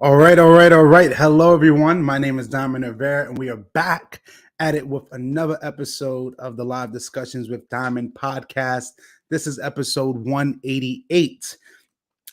All right. Hello, everyone. My name is Diamond Rivera, and we are back at it with another episode of the Live Discussions with Diamond podcast. This is episode 188.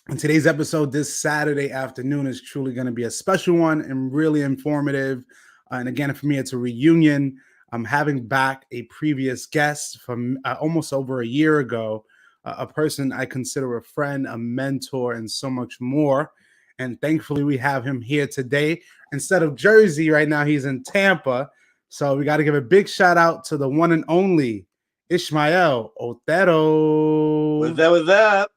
And today's episode, this Saturday afternoon, is truly going to be a special one and really informative. And again, for me, it's a reunion. I'm having back a previous guest from almost over a year ago, a person I consider a friend, a mentor, and so much more. And thankfully, we have him here today. Instead of Jersey, right now, he's in Tampa. So we got to give a big shout out to the one and only Ismael Otero. What's up?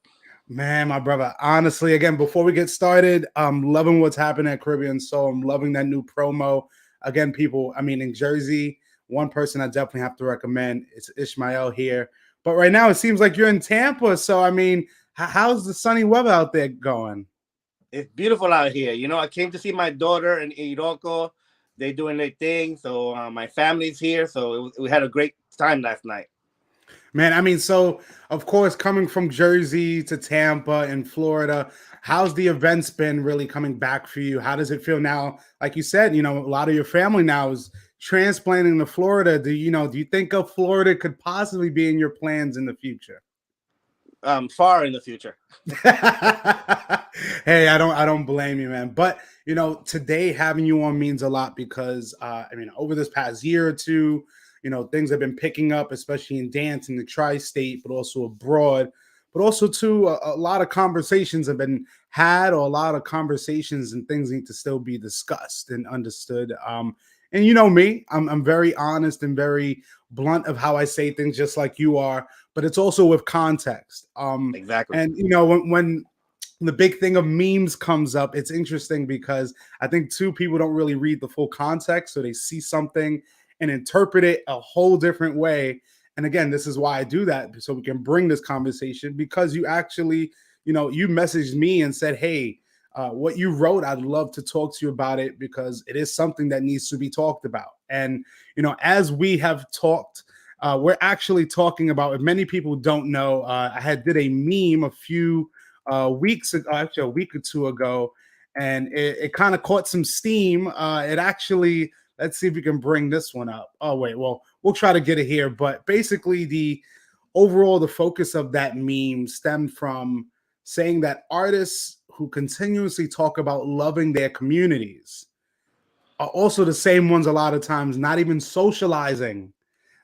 Man, my brother, honestly, again, before we get started, I'm loving what's happening at Caribbean Soul. I'm loving that new promo. Again, people, in Jersey, one person I definitely have to recommend is Ismael here. But right now, it seems like you're in Tampa. So, how's the sunny weather out there going? It's beautiful out here. I came to see my daughter in Iroko. They're doing their thing. So my family's here. So we had a great time last night. Man, so of course, coming from Jersey to Tampa and Florida, how's the events been really coming back for you? How does it feel now? Like you said, a lot of your family now is transplanting to Florida. Do you think of Florida could possibly be in your plans in the future? Far in the future. Hey, I don't blame you, man. But today having you on means a lot because over this past year or two, things have been picking up, especially in dance in the tri-state, but also abroad. But also, too, a lot of conversations have been had, or a lot of conversations and things need to still be discussed and understood. And you know me, I'm very honest and very blunt of how I say things, just like you are. But it's also with context. Exactly. And when the big thing of memes comes up, it's interesting because I think people don't really read the full context, so they see something and interpret it a whole different way. And again, this is why I do that, so we can bring this conversation, because you actually, you messaged me and said, hey, what you wrote, I'd love to talk to you about it because it is something that needs to be talked about. And, as we have talked, we're actually talking about, if many people don't know, I did a meme a few weeks ago, actually a week or two ago, and it kind of caught some steam. It actually, let's see if we can bring this one up. Oh, wait, well, we'll try to get it here. But basically, the focus of that meme stemmed from saying that artists who continuously talk about loving their communities are also the same ones a lot of times not even socializing,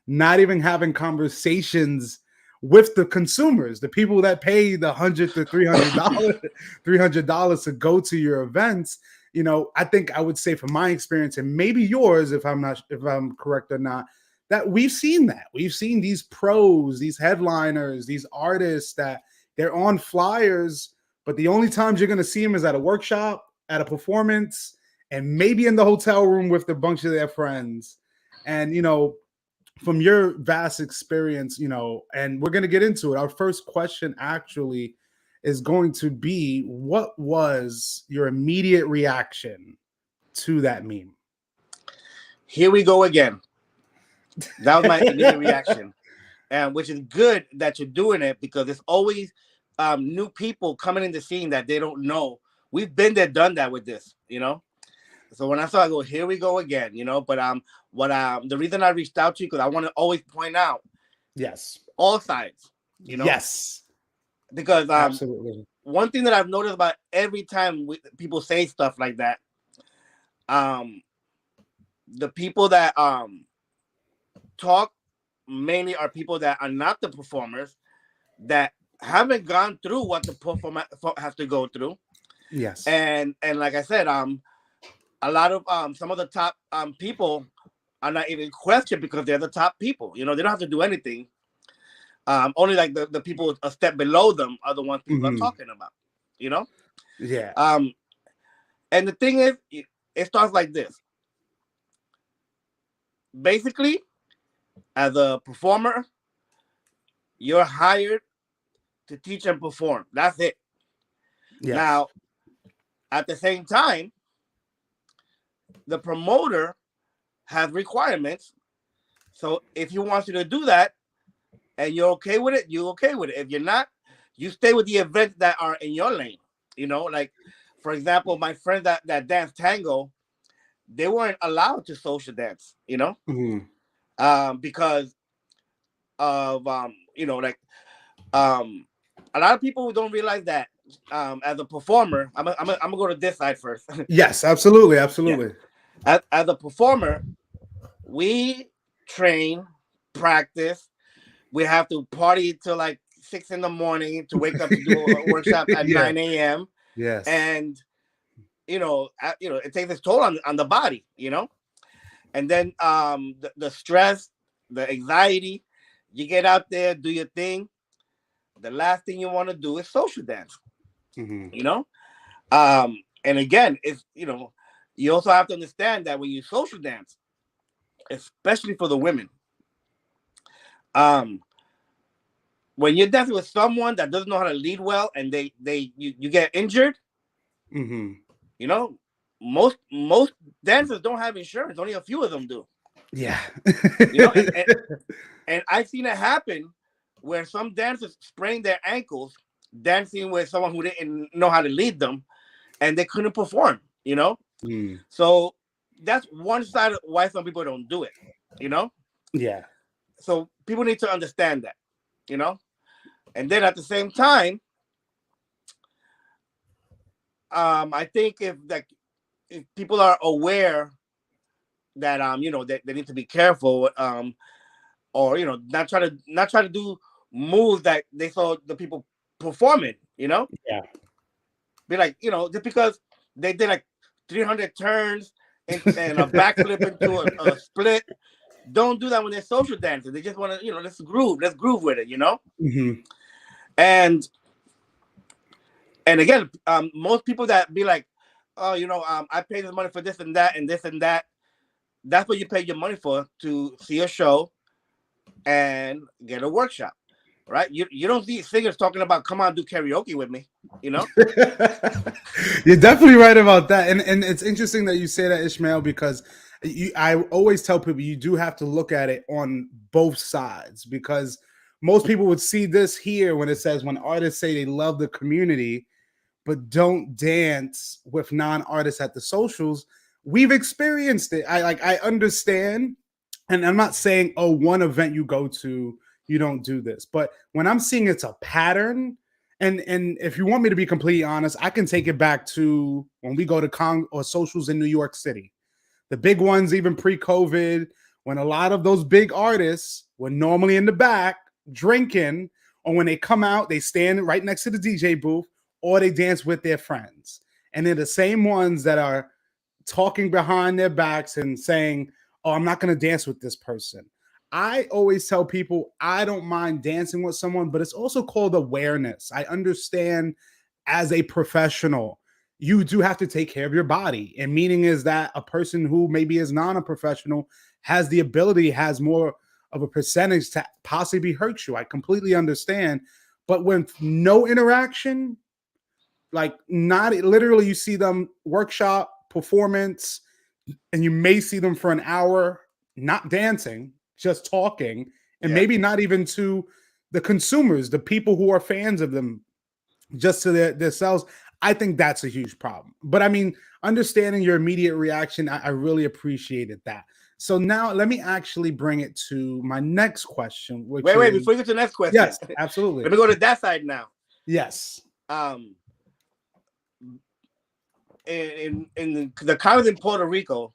not even having conversations with the consumers, the people that pay the $100 to $300 to go to your events. I think I would say, from my experience, and maybe yours, if I'm correct or not, that we've seen these pros, these headliners, these artists that they're on flyers, but the only times you're going to see them is at a workshop, at a performance, and maybe in the hotel room with a bunch of their friends. And, from your vast experience, and we're going to get into it. Our first question actually is going to be, what was your immediate reaction to that meme? Here we go again. That was my immediate reaction. And which is good that you're doing it, because there's always new people coming in the scene that they don't know. We've been there, done that with this, So when I saw it, I go, here we go again, But the reason I reached out to you, because I want to always point out, yes, all sides, yes, because absolutely. One thing that I've noticed about every time people say stuff like that, the people that talk mainly are people that are not the performers, that haven't gone through what the performer has to go through. Yes, and like I said, a lot of some of the top people are not even questioned because they're the top people. They don't have to do anything. Only like the people a step below them are the ones people are talking about. Yeah. And the thing is, it starts like this. Basically, as a performer, you're hired to teach and perform. That's it. Yes. Now, at the same time, the promoter has requirements. So if he wants you to do that and you're okay with it, you're okay with it. If you're not, you stay with the events that are in your lane. Like for example, my friends that dance tango, they weren't allowed to social dance, because of like a lot of people don't realize that as a performer, I'm gonna go to this side first. Yes, absolutely, Yeah, absolutely. as a performer, we train, practice. We have to party till like 6 in the morning to wake up to do a workshop at Yeah. 9 a.m. Yes. And it takes its toll on the body, and then the stress, the anxiety. You get out there, do your thing. The last thing you want to do is social dance, Mm-hmm. and again, it's you also have to understand that when you social dance, especially for the women, um, when you're dancing with someone that doesn't know how to lead well, and you get injured, Mm-hmm. most dancers don't have insurance. Only a few of them do. Yeah. And I've seen it happen where some dancers sprained their ankles dancing with someone who didn't know how to lead them, and they couldn't perform. Mm. So that's one side of why some people don't do it. Yeah. So people need to understand that. And then at the same time, I think if people are aware that they need to be careful, or not try to do moves that they saw the people performing. Yeah. Be like, just because they did like 300 turns and a backflip into a split, don't do that when they're social dancers. They just want to, let's groove with it, Mm-hmm. and again, most people that be like, oh, I paid this money for this and that and this and that. That's what you pay your money for, to see a show and get a workshop, right? You don't see singers talking about, come on, do karaoke with me, You're definitely right about that, and it's interesting that you say that, Ishmael, because I always tell people you do have to look at it on both sides, because most people would see this here when it says, when artists say they love the community but don't dance with non-artists at the socials. We've experienced it. I understand, and I'm not saying, oh, one event you go to you don't do this, but when I'm seeing it's a pattern, and if you want me to be completely honest, I can take it back to when we go to or socials in New York City, the big ones, even pre-COVID, when a lot of those big artists were normally in the back drinking, or when they come out, they stand right next to the DJ booth, or they dance with their friends. And they're the same ones that are talking behind their backs and saying, oh, I'm not going to dance with this person. I always tell people I don't mind dancing with someone, but it's also called awareness. I understand, as a professional, you do have to take care of your body. And meaning is that a person who maybe is not a professional has the ability, has more of a percentage to possibly hurt you. I completely understand. But when no interaction, like not literally, you see them workshop, performance, and you may see them for an hour not dancing, just talking, and maybe not even to the consumers, the people who are fans of them, just to themselves. I think that's a huge problem. But I mean, understanding your immediate reaction, I really appreciated that. So now let me actually bring it to my next question, which wait, is, before you get to the next question, yes, absolutely. let me go to that side now. Yes. In the college in Puerto Rico,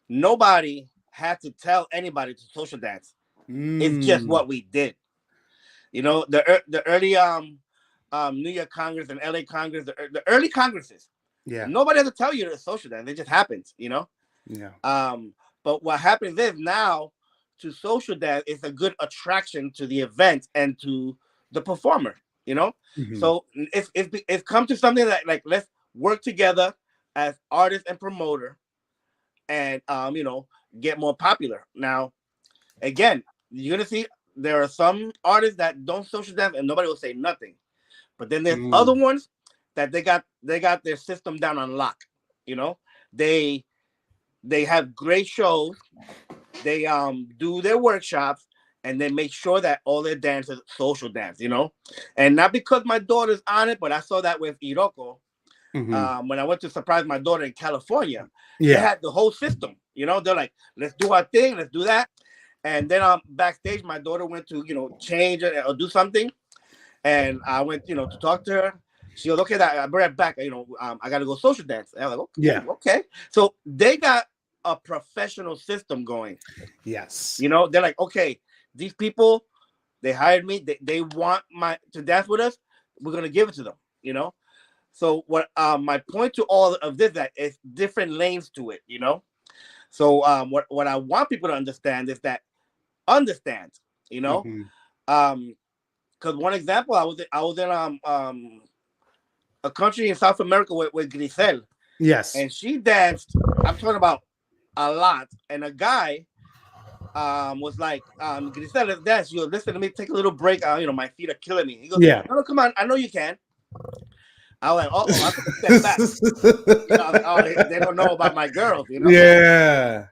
nobody had to tell anybody to social dance. It's just what we did. The early New York Congress and LA Congress, the early Congresses. Yeah. Nobody had to tell you to social dance. It just happens, Yeah. But what happens is now, to social dance is a good attraction to the event and to the performer, So it's come to something that, like, let's work together as artist and promoter, and get more popular. Now, again, you're gonna see there are some artists that don't social dance and nobody will say nothing, but then there's other ones that they got their system down on lock. They have great shows. They do their workshops, and they make sure that all their dancers social dance. And not because my daughter's on it, but I saw that with Iroko. When I went to surprise my daughter in California, they Yeah. had the whole system. You know, they're like, let's do our thing, let's do that. And then backstage, my daughter went to, change or do something. And I went, to talk to her. She goes, okay, I bring it back. I got to go social dance. And I was like, Yeah. okay. So they got a professional system going. Yes. They're like, okay, these people, they hired me. They want to dance with us. We're going to give it to them, So what my point to all of this that it's different lanes to it, So what I want people to understand is that because one example, I was in a country in South America with Grisel. Yes. And she danced, I'm talking about a lot. And a guy was like, Grisel, let's dance. You listen to me, take a little break. My feet are killing me. He goes, no, come on, I know you can. I was like, I took a step back. They don't know about my girls, Yeah.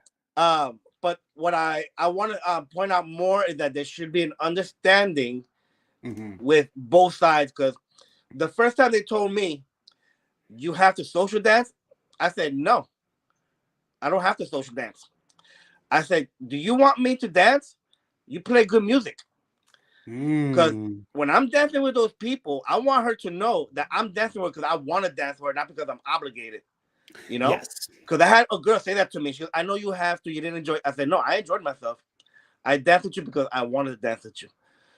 But what I want to point out more is that there should be an understanding with both sides. Because the first time they told me you have to social dance, I said no, I don't have to social dance. I said, do you want me to dance? You play good music. Because when I'm dancing with those people, I want her to know that I'm dancing with her because I want to dance with her, not because I'm obligated. Yes. Because I had a girl say that to me. She goes, I know you have to. You didn't enjoy it. I said, no, I enjoyed myself. I danced with you because I wanted to dance with you.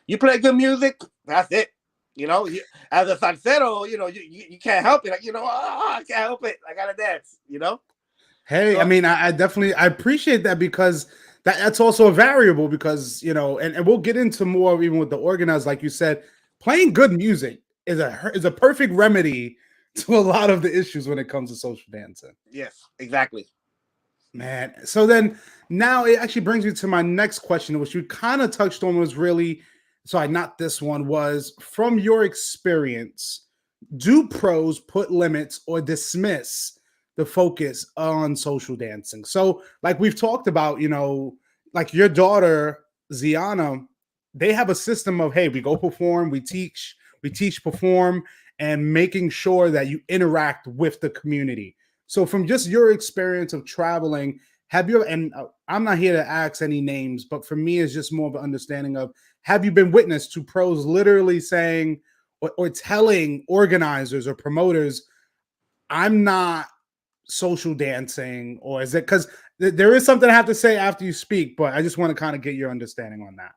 You play good music, that's it. As a salsero, you can't help it. Like, I can't help it. I gotta dance. Hey, So, I mean, I definitely I appreciate that because that's also a variable because and we'll get into more even with the organizers, like you said, playing good music is a perfect remedy to a lot of the issues when it comes to social dancing. yes, exactly. Man, so then now it actually brings me to my next question, which you kind of touched on was really sorry, not this one, was from your experience, do pros put limits or dismiss the focus on social dancing? So, like we've talked about, like your daughter, Ziana, they have a system of, hey, we go perform, we teach, perform, and making sure that you interact with the community. So, from just your experience of traveling, have you, and I'm not here to ask any names, but for me, it's just more of an understanding of have you been witness to pros literally saying or telling organizers or promoters, I'm not social dancing, or is it because there is something I have to say after you speak, but I just want to kind of get your understanding on that.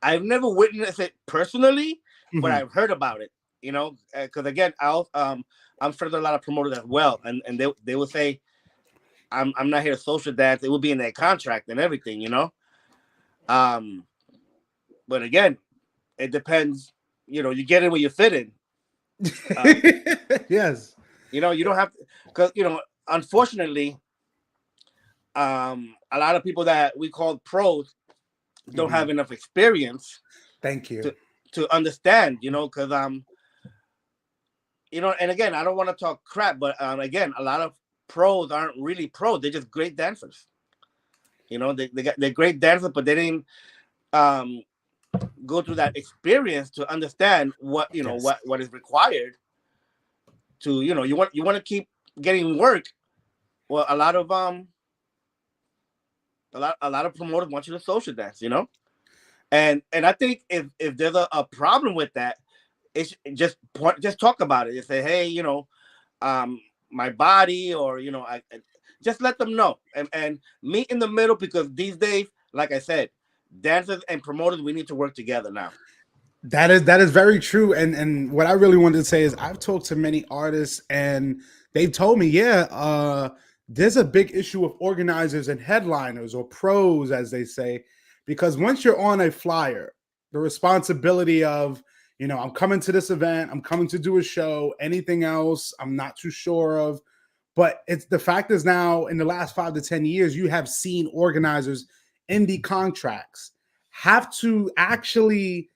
I've never witnessed it personally, but Mm-hmm. I've heard about it. Because again, I'm friends with a lot of promoters as well, and they will say, I'm not here to social dance. It will be in their contract and everything. But again, it depends. You get in where you fit in. Yes. You don't have to, because unfortunately, a lot of people that we call pros don't have enough experience. Thank you. To understand, because and again, I don't want to talk crap, but again, a lot of pros aren't really pros. They're just great dancers. They're great dancers, but they didn't go through that experience to understand what Yes. what is required to you want to keep getting work. Well, a lot of promoters want you to social dance, and I think if there's a problem with that, it's just talk about it and say, hey, my body, or I just let them know and meet in the middle, because these days, like I said, dancers and promoters, we need to work together now. That is very true. And what I really wanted to say is I've talked to many artists and they've told me, yeah, there's a big issue with organizers and headliners or pros, as they say, because once you're on a flyer, the responsibility of, I'm coming to this event, I'm coming to do a show, anything else, I'm not too sure of. But it's the fact is now in the last 5 to 10 years, you have seen organizers in the contracts have to actually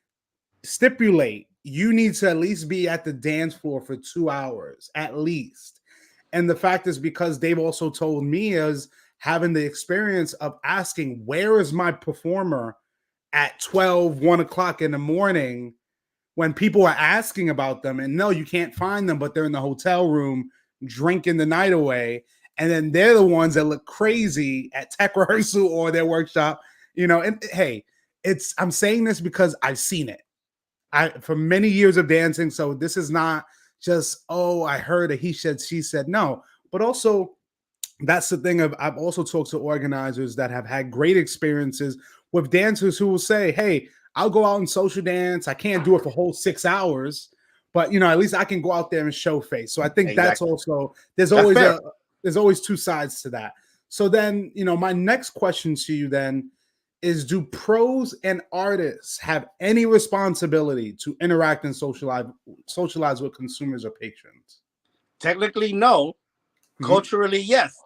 stipulate you need to at least be at the dance floor for 2 hours at least. And the fact is because they've also told me is having the experience of asking, where is my performer at 1 o'clock in the morning when people are asking about them, and no, you can't find them, but they're in the hotel room drinking the night away, and then they're the ones that look crazy at tech rehearsal or their workshop. And hey, I'm saying this because I've seen it. For many years of dancing, so this is not just, oh, I heard a he said, she said. No, but also that's the thing of, I've also talked to organizers that have had great experiences with dancers who will say, hey, I'll go out and social dance. I can't do it for whole 6 hours, but at least I can go out there and show face. So I think that's Exactly. also, That's fair. there's always two sides to that. So then, my next question to you then is, do pros and artists have any responsibility to interact and socialize with consumers or patrons? Technically, no. Culturally, yes.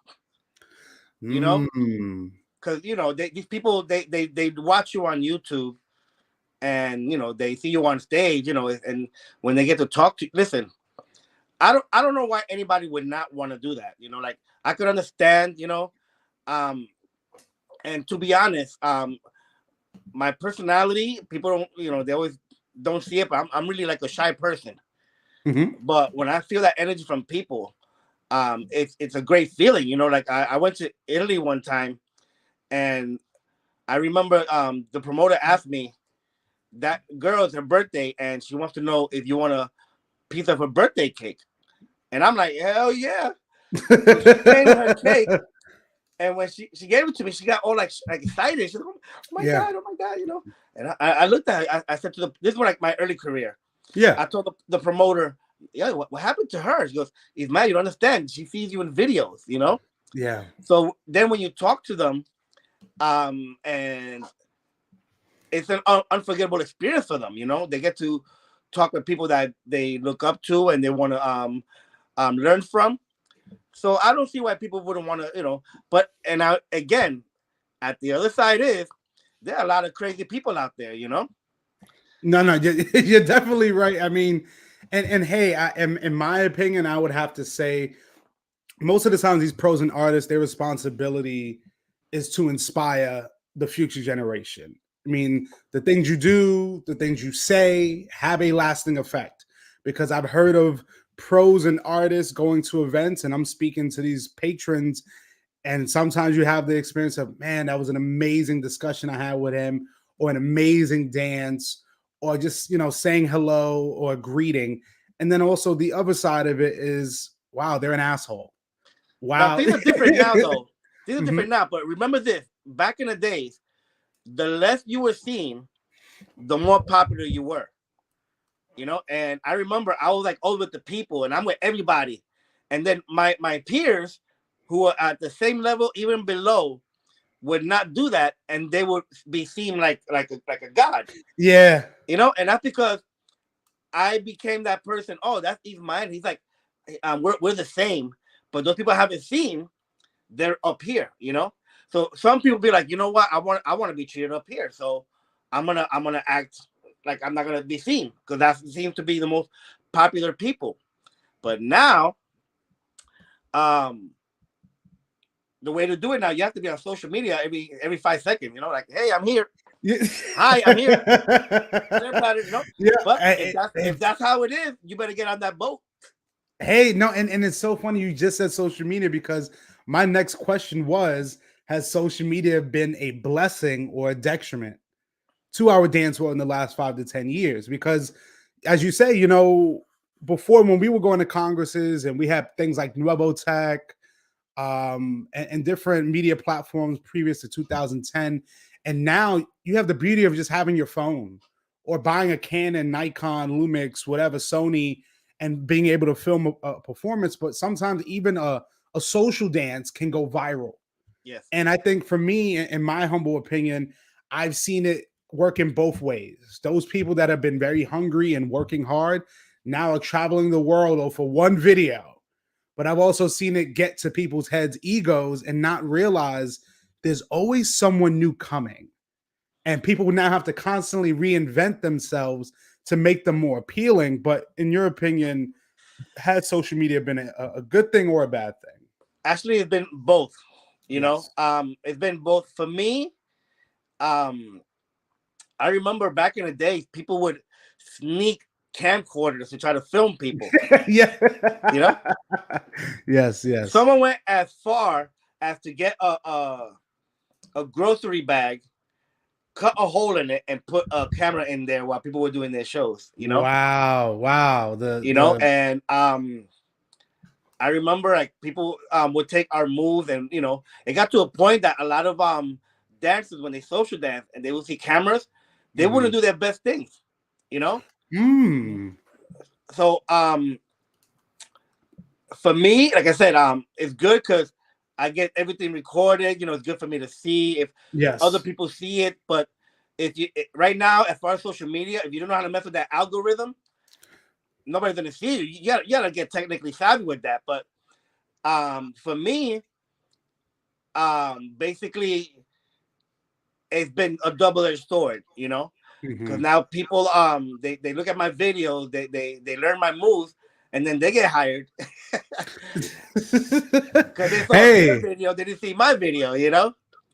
Mm. Because these people they watch you on YouTube, and they see you on stage, and when they get to talk to you, listen, I don't know why anybody would not want to do that. Like, I could understand, and to be honest, my personality, people don't, they always don't see it, but I'm really like a shy person. But when I feel that energy from people, it's a great feeling. Like, I went to Italy one time, and I remember the promoter asked me, that girl, it's her birthday, and she wants to know if you want a piece of her birthday cake. And I'm like, hell yeah. So she came with her cake, and when she gave it to me, she got all like excited. She said, oh my God, And I looked at her, I said to this was like my early career. Yeah. I told the promoter, yeah, what happened to her? She goes, Ismael, you don't understand. She sees you in videos, Yeah. So then when you talk to them, and it's an unforgettable experience for them. They get to talk with people that they look up to and they want to learn from. So I don't see why people wouldn't want to, but, and again, at the other side is, there are a lot of crazy people out there, No, you're definitely right. I mean, and hey, in my opinion, I would have to say, most of the times these pros and artists, their responsibility is to inspire the future generation. I mean, the things you do, the things you say have a lasting effect, because I've heard of pros and artists going to events, and I'm speaking to these patrons, and sometimes you have the experience of, man, that was an amazing discussion I had with him, or an amazing dance, or just, saying hello or greeting. And then also the other side of it is, wow, they're an asshole. Now, Wow. things are different now, though. Things are different now, but remember this: back in the days, the less you were seen, the more popular you were. And I remember I was like all with the people, and I'm with everybody, and then my peers, who are at the same level, even below, would not do that, and they would be seen like a god. Yeah. And that's because I became that person. Oh, that's Ismael. He's like, we're the same, but those people I haven't seen, they're up here. So some people be like, you know what, I want to be treated up here, so I'm gonna act like I'm not gonna be seen, because that seems to be the most popular people. But now, the way to do it now, you have to be on social media every 5 seconds. Like, hey, I'm here. Hi, I'm here. Everybody, Yeah. But if that's how it is, you better get on that boat. Hey, no, and it's so funny you just said social media, because my next question was, has social media been a blessing or a detriment to our dance world in the last 5 to 10 years? Because, as you say, before, when we were going to congresses and we had things like Nuevo Tech, and different media platforms previous to 2010, and now you have the beauty of just having your phone or buying a Canon, Nikon, Lumix, whatever, Sony, and being able to film a performance. But sometimes even a social dance can go viral. Yes. And I think, for me, in my humble opinion, I've seen it work in both ways. Those people that have been very hungry and working hard now are traveling the world for one video. But I've also seen it get to people's heads, egos, and not realize there's always someone new coming. And people will now have to constantly reinvent themselves to make them more appealing. But in your opinion, has social media been a good thing or a bad thing? Actually, it's been both. Yes. It's been both for me. I remember back in the day, people would sneak camcorders to try to film people. Yeah. You know, Yes, yes. someone went as far as to get a grocery bag, cut a hole in it, and put a camera in there while people were doing their shows. Wow, wow. The And I remember like people would take our moves, and it got to a point that a lot of dancers, when they social dance and they would see cameras, they wouldn't do their best things. Mm. So for me, like I said, it's good because I get everything recorded. It's good for me to see if other Yes. people see it. But right now, as far as social media, if you don't know how to mess with that algorithm, nobody's gonna see you. You gotta get technically savvy with that. But for me, basically, it's been a double-edged sword. Because now people they look at my videos, they learn my moves, and then they get hired because they saw their Hey. video, they didn't see my video.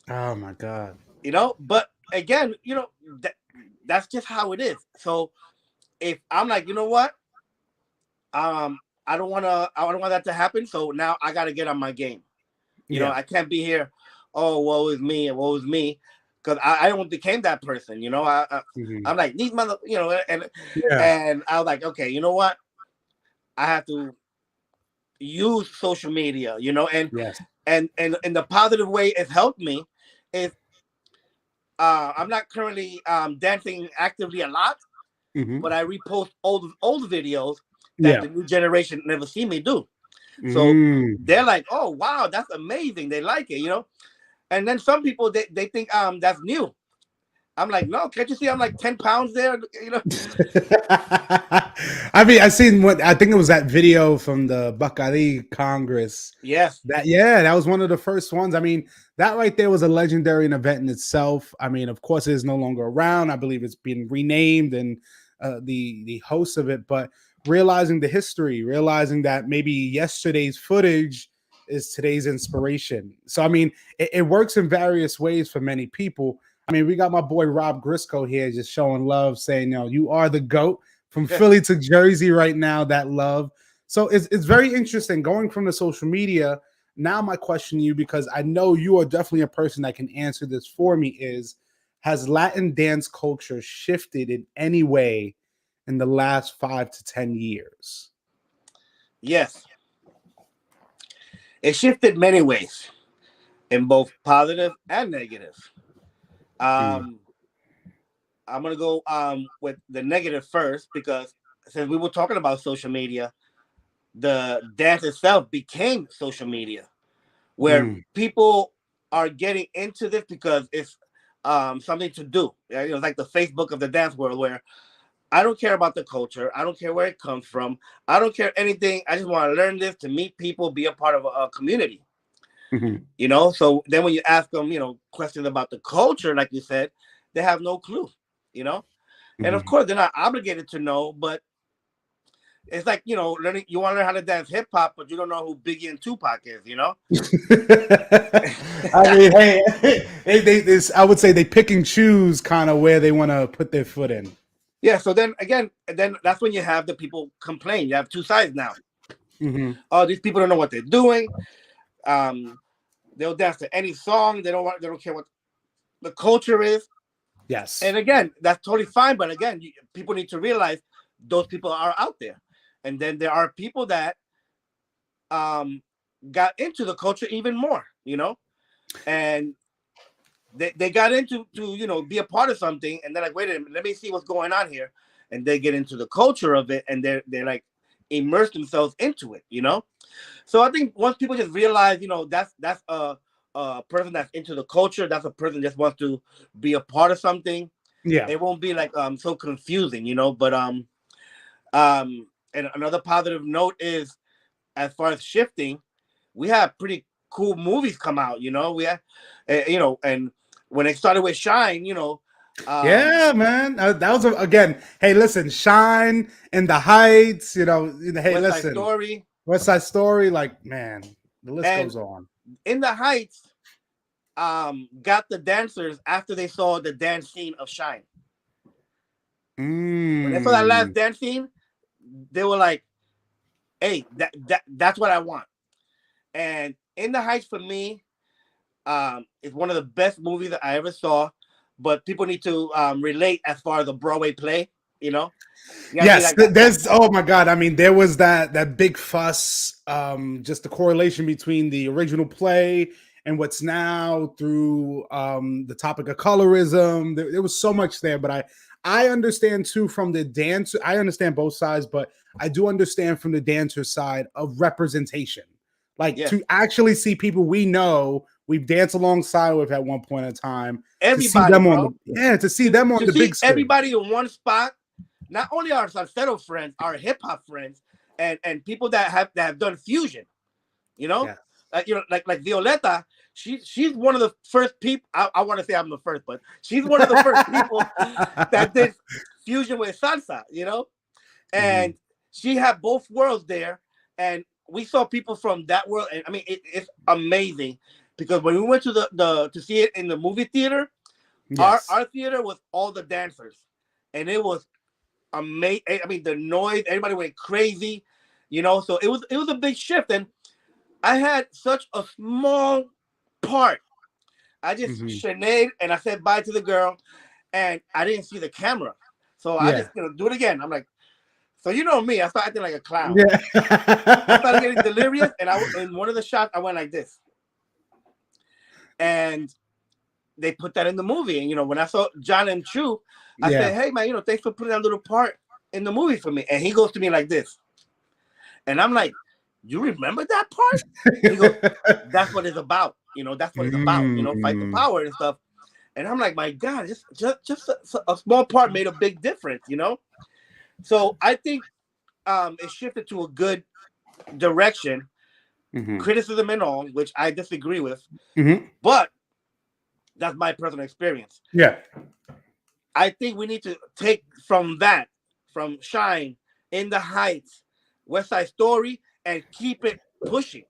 Oh my God. But again, that's just how it is. So if I'm like, you know what, I don't want that to happen. So now I got to get on my game. Yeah. I can't be here. Oh, woe is me and woe is me, because I don't became that person. I'm like these mother, Yeah. and I was like, okay, you know what, I have to use social media. Yes. And in the positive way it's helped me is I'm not currently dancing actively a lot, but I repost old videos that Yeah. the new generation never see me do. So Mm. they're like, oh wow, that's amazing. They like it. And then some people they think that's new. I'm like, no, can't you see I'm like 10 pounds there? I mean, I seen what I think it was that video from the Bacari Congress. Yes. That was one of the first ones. I mean, that right there was a legendary event in itself. I mean, of course, it is no longer around. I believe it's been renamed and the host of it, but realizing the history, realizing that maybe yesterday's footage is today's inspiration. So I mean, it works in various ways for many people. I mean, we got my boy Rob Grisco here just showing love, saying, you are the GOAT from Philly to Jersey right now, that love. So it's very interesting going from the social media. Now, my question to you, because I know you are definitely a person that can answer this for me, is has Latin dance culture shifted in any way in the last 5 to 10 years? Yes. It shifted many ways in both positive and negative. Mm. Um, I'm gonna go with the negative first because since we were talking about social media, the dance itself became social media, where Mm. people are getting into this because it's something to do. It's like the Facebook of the dance world, where I don't care about the culture, I don't care where it comes from, I don't care anything. I just want to learn this to meet people, be a part of a community. Mm-hmm. So then when you ask them, questions about the culture, like you said, they have no clue. You know, and of Mm-hmm. course they're not obligated to know, but it's like learning. You want to learn how to dance hip hop, but you don't know who Biggie and Tupac is. I mean, hey, I would say they pick and choose kind of where they want to put their foot in. Yeah. So then again, then that's when you have the people complain. You have two sides now. Mm-hmm. Oh, these people don't know what they're doing. They'll dance to any song. They don't care what the culture is. Yes. And again, that's totally fine. But again, people need to realize those people are out there. And then there are people that got into the culture even more, and they got into to be a part of something, and they're like, wait a minute, let me see what's going on here, and they get into the culture of it, and they're like immerse themselves into it. So I think once people just realize, that's a person that's into the culture, that's a person that just wants to be a part of something. Yeah. It won't be like so confusing, But and another positive note is, as far as shifting, we have pretty cool movies come out. We have, and when it started with Shine, Yeah, man. That was again. Hey, listen, Shine in the Heights. Hey, West Side listen, Story, West Side Story. Like, man, the list and goes on. In the Heights, got the dancers after they saw the dance scene of Shine. When they saw that last Mm. dance scene, they were like, hey, that's what I want. And In the Heights for me is one of the best movies that I ever saw. But people need to relate as far as a Broadway play, you know. You gotta be Yes, like that. there's oh my god. I mean, there was that big fuss, just the correlation between the original play and what's now through the topic of colorism. There was so much there, but I understand too from the dance. I understand both sides, but I do understand from the dancer side of representation, like Yes. to actually see people we know we've danced alongside with at one point in time. Everybody, to see them bro. on to see them on To the see big screen. everybody in one spot. Not only our salsero friends, our hip hop friends, and people that have done fusion. You know, Yeah. like Violeta. She's one of the first people. I want to say I'm the first, but she's one of the first people that did fusion with salsa. You know, and she had both worlds there, and we saw people from that world. And I mean, it's amazing because when we went to the to see it in the movie theater, Yes. our theater was all the dancers, and it was amazing. I mean, the noise, everybody went crazy, you know. So it was a big shift, and I had such a small part. I just shenaned and I said bye to the girl, and I didn't see the camera, so I just do it again. I'm like, so you know me, I started acting like a clown. Yeah. I started getting delirious, and in one of the shots I went like this, and they put that in the movie. And you know, when I saw John M. Chu, I said, hey man, you know, thanks for putting that little part in the movie for me. And he goes to me like this, and I'm like, you remember that part? And he goes, that's what it's about. You know, that's what it's about. You know, fight the power and stuff. And I'm like, my God, just a small part made a big difference. You know, so I think it shifted to a good direction. Criticism and all, which I disagree with, but that's my personal experience. Yeah. I think we need to take from that, from Shine, In the Heights, West Side Story, and keep it pushing.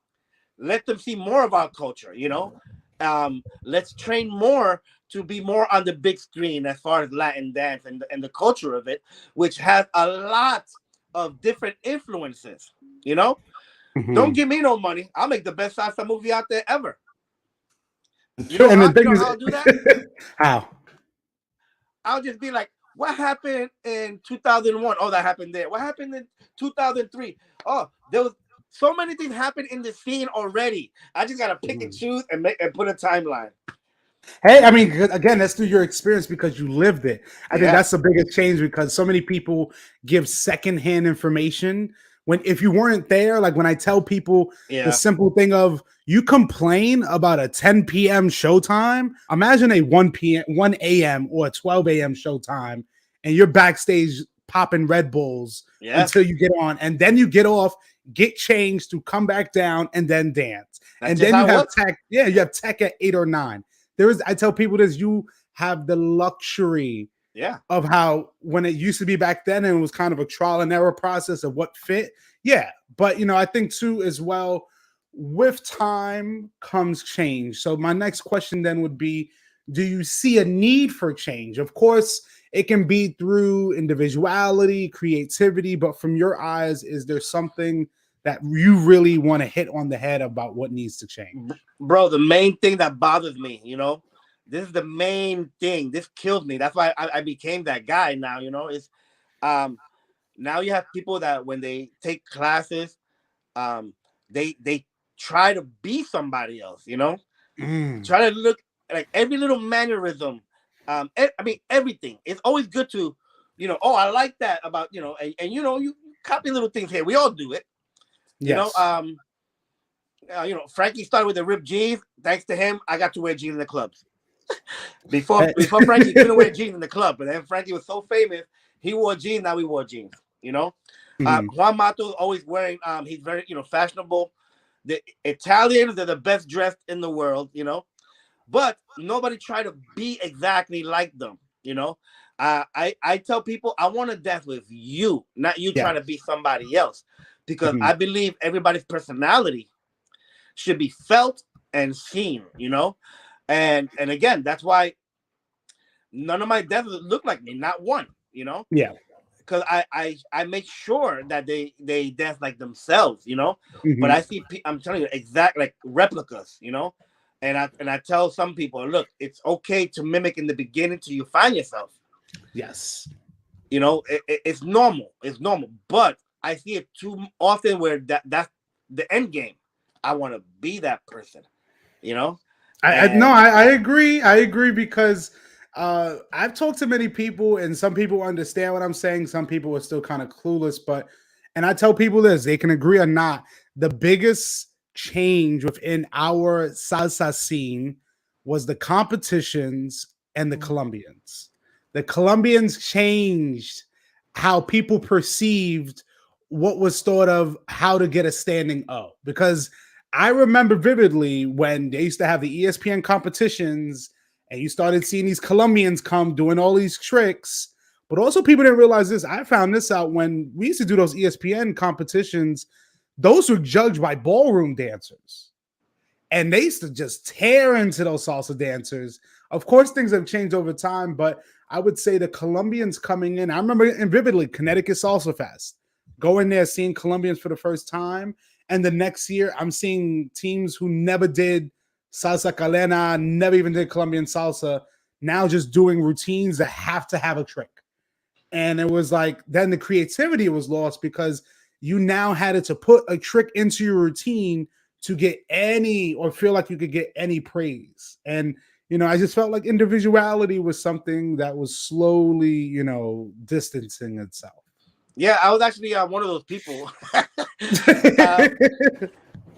Let them see more of our culture, you know? Let's train more to be more on the big screen as far as Latin dance and the culture of it, which has a lot of different influences, you know? Don't give me no money. I'll make the best salsa movie out there ever. You know how I'll do that? How? I'll just be like, what happened in 2001? Oh, that happened there. What happened in 2003? Oh, there was so many things happened in the scene already. I just gotta pick and choose and put a timeline. Hey, I mean, again, that's through your experience because you lived it. I think that's the biggest change because so many people give secondhand information when if you weren't there. Like when I tell people the simple thing of you complain about a 10 p.m. showtime, imagine a 1 a.m. or a 12 a.m. showtime, and you're backstage popping Red Bulls until you get on, and then you get off, get changed to come back down, and then dance. And then you have tech. Yeah, you have tech at 8 or 9. I tell people this, you have the luxury of how when it used to be back then and it was kind of a trial and error process of what fit. Yeah. But, you know, I think too, as well, with time comes change. So my next question then would be, do you see a need for change? Of course, it can be through individuality, creativity, but from your eyes, is there something that you really want to hit on the head about what needs to change? Bro, the main thing that bothers me, you know, this is the main thing. This kills me. That's why I became that guy now, you know, is now you have people that when they take classes, they try to be somebody else, you know, try to look like every little mannerism. I mean, everything. It's always good to, you know, oh, I like that about, you know, and you know, you copy little things here. We all do it. You know, you know, Frankie started with the ripped jeans. Thanks to him, I got to wear jeans in the clubs. before Frankie couldn't wear jeans in the club, but then Frankie was so famous, he wore jeans. Now we wore jeans. You know, Juan Mato always wearing. He's very, you know, fashionable. The Italians are the best dressed in the world. You know, but nobody tried to be exactly like them. You know, I tell people I want to dance with you, not you trying to be somebody else. Because I believe everybody's personality should be felt and seen, you know? And again, that's why none of my dancers look like me, not one, you know? Yeah. because I make sure that they dance like themselves, you know. But Mhm. I see, I'm telling you, exact like replicas, you know. And I tell some people, look, it's okay to mimic in the beginning till you find yourself. Yes. You know, it's normal. It's normal. But I see it too often where that's the end game. I want to be that person, you know. I no, And I agree. I agree because I've talked to many people, and some people understand what I'm saying. Some people are still kind of clueless, but and I tell people this: they can agree or not. The biggest change within our salsa scene was the competitions and the Colombians. The Colombians changed how people perceived what was thought of how to get a standing O because I remember vividly when they used to have the ESPN competitions and you started seeing these Colombians come doing all these tricks. But also, people didn't realize this. I found this out when we used to do those ESPN competitions, those were judged by ballroom dancers. And they used to just tear into those salsa dancers. Of course, things have changed over time, but I would say the Colombians coming in. I remember vividly Connecticut Salsa Fest, going there, seeing Colombians for the first time. And the next year, I'm seeing teams who never did salsa calena, never even did Colombian salsa, now just doing routines that have to have a trick. And it was like, then the creativity was lost because you now had to put a trick into your routine to get any or feel like you could get any praise. And, I just felt like individuality was something that was slowly, distancing itself. yeah, I was actually one of those people. uh,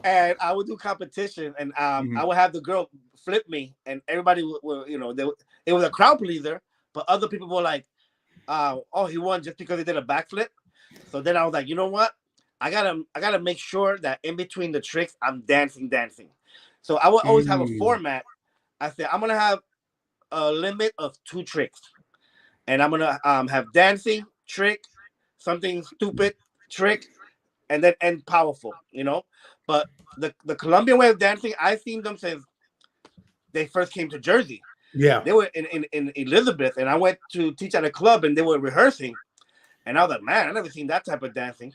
and I would do competition, and I Mhm. would have the girl flip me, and everybody it was a crowd pleaser, but other people were like, "Oh, he won just because he did a backflip." So then I was like, you know what? I gotta make sure that in between the tricks, I'm dancing. So I would always have a Mm. format. I said I'm gonna have a limit of 2 tricks, and I'm gonna have dancing trick, something stupid trick, and then end powerful. You know, but the Colombian way of dancing, I've seen them since they first came to Jersey. Yeah. They were in Elizabeth, and I went to teach at a club, and they were rehearsing, and I was like, man, I never seen that type of dancing.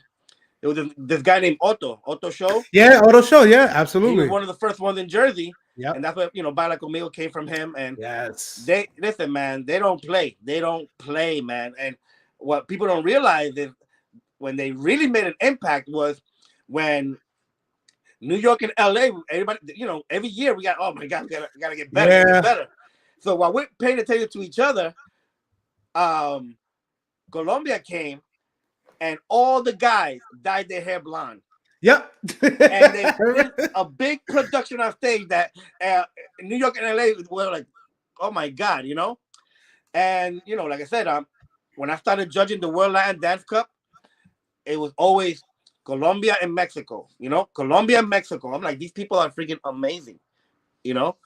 It was this guy named Otto Show. Yeah. Auto show. Yeah. He was Absolutely. one of the first ones in Jersey, and Yep. that's what Bala Conmigo came from him. And Yes. they listen, man. They don't play, man. And what people don't realize is when they really made an impact was when New York and LA. Everybody, every year we got. Oh my God, we gotta get better, gotta get Yeah. better. So while we're paying attention to each other, um, Colombia came and all the guys dyed their hair blonde. Yep. And they did a big production on stage that New York and LA were like, oh my God, And like I said, when I started judging the World Latin Dance Cup, it was always Colombia and Mexico. Colombia and Mexico. I'm like, these people are freaking amazing. You know.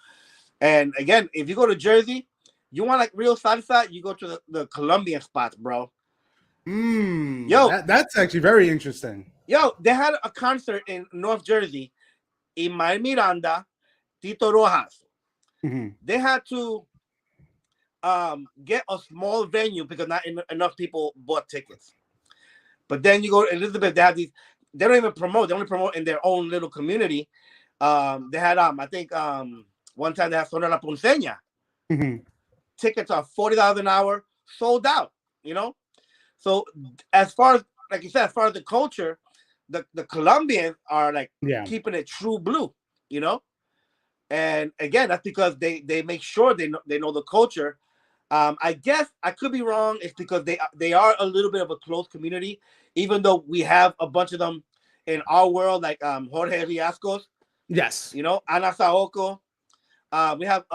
And again, if you go to Jersey, you want like real salsa, you go to the Colombian spots, bro. Yo, That's actually very interesting. they had a concert in North Jersey. Ismael Miranda, Tito Rojas. Mhm. They had to get a small venue because not enough people bought tickets. But then you go to Elizabeth, they have these. They don't even promote. They only promote in their own little community. They had I think one time they had Sonora La Ponceña. Mhm. Tickets are $40 an hour, sold out. You know. So as far as like you said, as far as the culture, the Colombians are like Yeah. keeping it true blue. You know. And again, that's because they make sure they know the culture. I guess I could be wrong. It's because they are a little bit of a close community, even though we have a bunch of them in our world, like Jorge Riascos, Yes. Ana Saoko. We have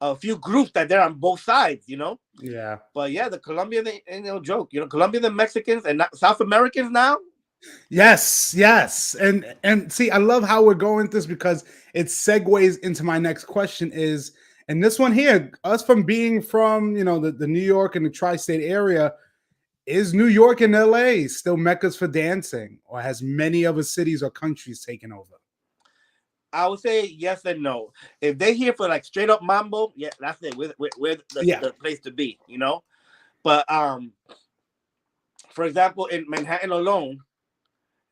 a few groups that they're on both sides. Yeah. But yeah, the Colombians ain't no joke. Colombians and Mexicans and South Americans now. Yes, yes. And see, I love how we're going with this because it segues into my next question is, and this one here, us from being from, the New York and the tri-state area, is New York and LA still meccas for dancing, or has many other cities or countries taken over? I would say yes and no. If they here for like straight up mambo, yeah, that's it. We're Yeah. the place to be. But for example, in Manhattan alone,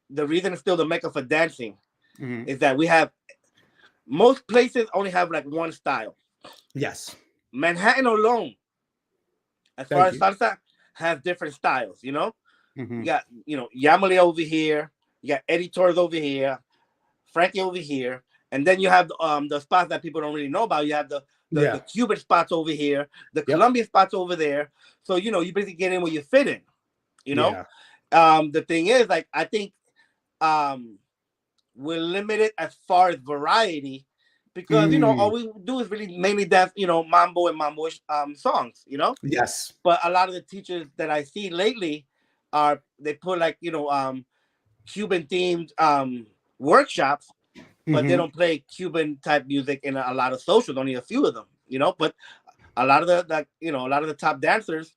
the reason it's still the mecca for dancing Mhm. is that we have most places only have like one style. Yes. Manhattan alone, as far Thank as you. salsa, has different styles. You know, you Mhm. got Yamale over here, you got Eddie Torres over here, Frankie over here, and then you have the spots that people don't really know about. You have the Yeah. Cuban spots over here, the Yep. Colombian spots over there. So you basically get in where you fit in. You know, Yeah. the thing is, like, I think um we're limited as far as variety because all Mm. we do is really mainly dance, mambo and mambo songs. Yes. But a lot of the teachers that I see lately are they put like Cuban themed workshops, but they Mhm. don't play Cuban type music in a lot of socials. Only a few of them, But a lot of a lot of the top dancers,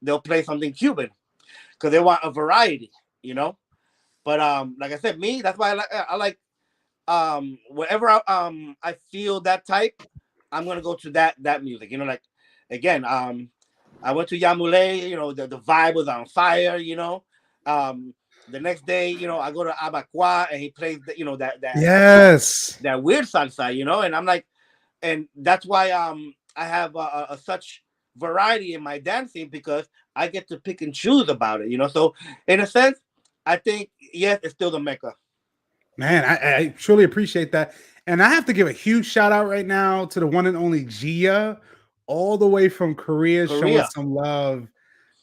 they'll play something Cuban because they want a variety, you know. But like I said, me, that's why I like wherever I feel that type, I'm gonna go to that music. Like again, I went to Yamule, the vibe was on fire. Um, the next day, I go to Abacua and he plays Yes. that weird salsa, and I'm like, and that's why I have such variety in my dancing because I get to pick and choose about it. So in a sense, I think yes, it's still the mecca. Man, I truly appreciate that. And I have to give a huge shout out right now to the one and only Gia, all the way from Korea, showing Korea. some love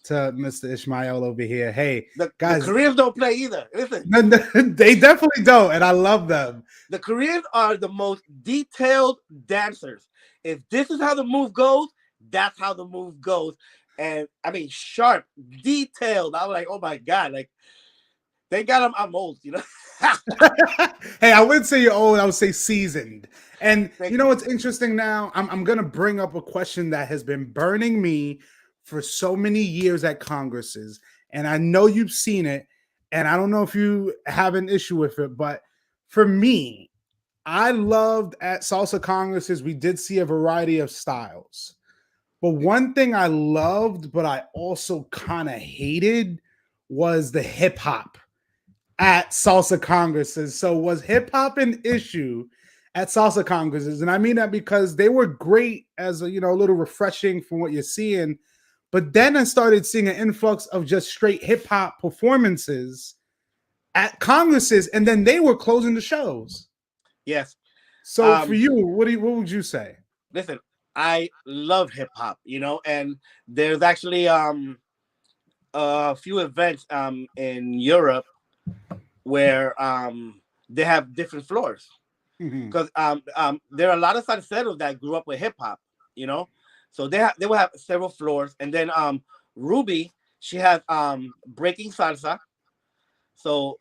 to Mr. Ishmael over here. Hey, The guys, Koreans don't play either. Listen, they definitely don't, and I love them. the Koreans are the most detailed dancers. If this is how the move goes, that's how the move goes. And I mean, sharp, detailed. I'm like, oh my god, like thank God I'm old. Hey, I wouldn't say you're old, I would say seasoned. And you Thank know you. what's interesting now? I'm gonna bring up a question that has been burning me for so many years at Congresses, and I know you've seen it, and I don't know if you have an issue with it, but for me, I loved at Salsa Congresses, we did see a variety of styles. But one thing I loved, but I also kind of hated was the hip hop at salsa congresses. So was hip hop an issue at salsa congresses? And I mean that because they were great as a little refreshing from what you're seeing. But then I started seeing an influx of just straight hip hop performances at congresses, and then they were closing the shows. Yes. So for you, what would you say? Listen, I love hip hop, and there's actually a few events in Europe where they have different floors Mhm. because there are a lot of salseros that grew up with hip hop, you know. So they will have several floors, and then Ruby, she has breaking salsa, so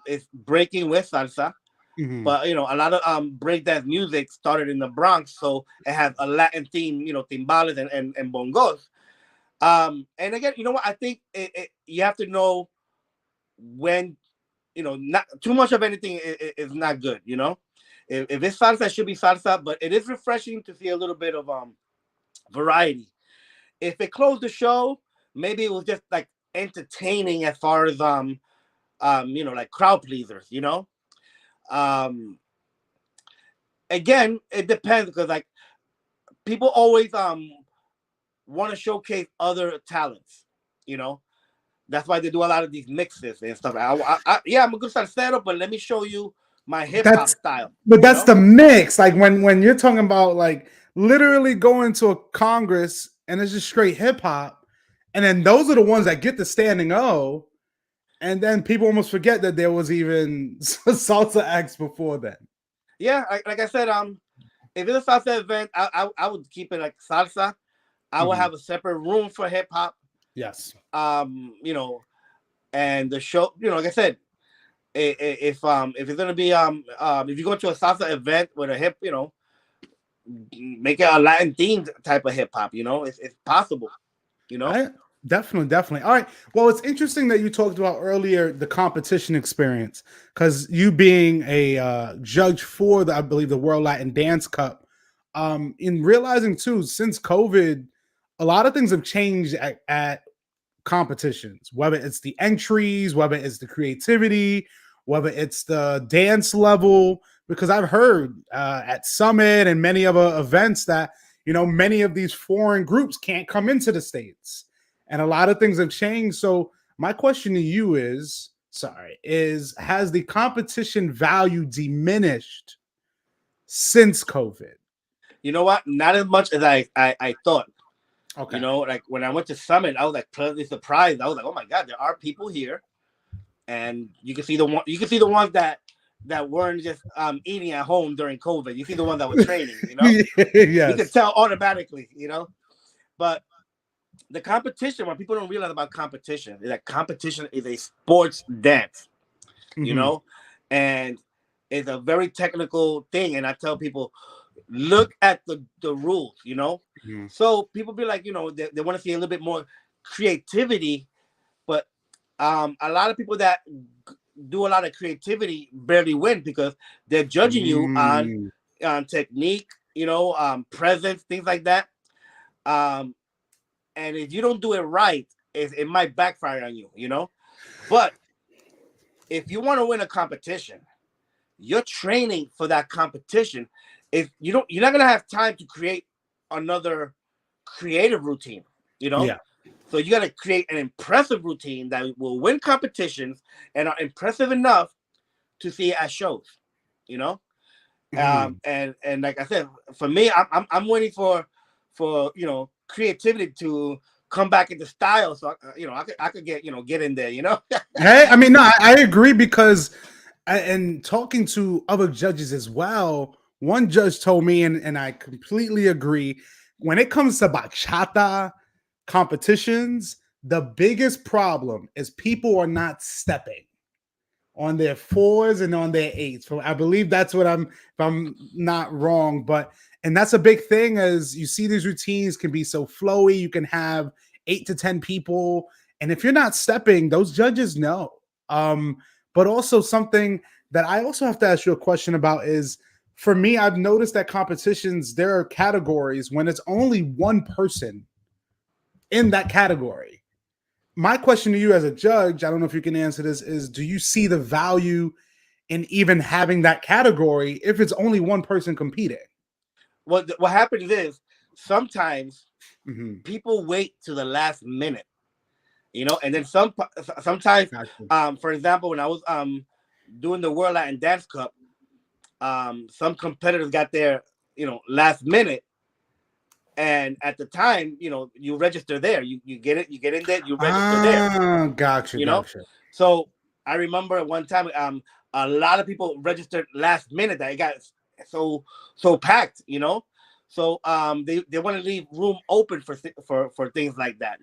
it's breaking with salsa. Mhm. But a lot of breakdance music started in the Bronx, so it has a Latin theme, timbales and bongos. And again, you know what? I think you have to know when, not too much of anything is not good. If it's salsa, it should be salsa, but it is refreshing to see a little bit of variety. If it closed the show, maybe it was just like entertaining as far as like crowd pleasers. Um, Again, it depends because like people always want to showcase other talents. You know, that's why they do a lot of these mixes and stuff. Yeah, I'm a good salsero, but let me show you my hip hop That's style. but You that's know? the mix. Like when you're talking about like literally going to a congress and it's just straight hip hop, and then those are the ones that get the standing O, and then people almost forget that there was even salsa acts before then. Yeah, like I said, if it's a salsa event, I would keep it like salsa. I would Mhm. have a separate room for hip hop. Yes. You know, and the show, like I said, if it's gonna be if you go to a salsa event with a hip, make it a Latin themed type of hip hop. It's possible. You know. I definitely. All right. Well, it's interesting that you talked about earlier the competition experience because you being a judge for I believe the World Latin Dance Cup. In realizing too, since COVID, a lot of things have changed at competitions, whether it's the entries, whether it's the creativity, whether it's the dance level, because I've heard at Summit and many other events that, many of these foreign groups can't come into the States. And a lot of things have changed. So my question to you is has the competition value diminished since COVID? You know what? Not as much as I thought. Okay. Like when I went to Summit, I was like pleasantly surprised. I was like, oh my God, there are people here. And you can see the ones that weren't just eating at home during COVID. You see the ones that were training, Yes. You can tell automatically, But the competition, what people don't realize about competition is that competition is a sports dance, and it's a very technical thing. And I tell people, look at the rules, So people be like, they want to see a little bit more creativity, but a lot of people that do a lot of creativity barely win because they're judging you on technique, presence, things like that. And if you don't do it right, it might backfire on you, But if you want to win a competition, you're training for that competition. If you're not gonna have time to create another creative routine, Yeah. So you got to create an impressive routine that will win competitions and are impressive enough to see it at shows, And like I said, for me, I'm waiting for creativity to come back into style, so I could get in there, Hey, I mean, no, I agree because, and talking to other judges as well, one judge told me, and I completely agree, when it comes to bachata competitions, the biggest problem is people are not stepping on their fours and on their eights. I believe that's what if I'm not wrong, and that's a big thing as you see these routines can be so flowy. You can have 8 to 10 people. And if you're not stepping, those judges know. But also something that I also have to ask you a question about is, for me, I've noticed that competitions, there are categories when it's only one person in that category. My question to you as a judge, I don't know if you can answer this, is do you see the value in even having that category if it's only one person competing? What happens is sometimes people wait to the last minute, and then sometimes, for example, when I was doing the World Latin Dance Cup, some competitors got there, last minute. And at the time, you register there. You get it. You get in there. You register there. Gotcha. So I remember one time, a lot of people registered last minute. That it got so packed. So they want to leave room open for things like that.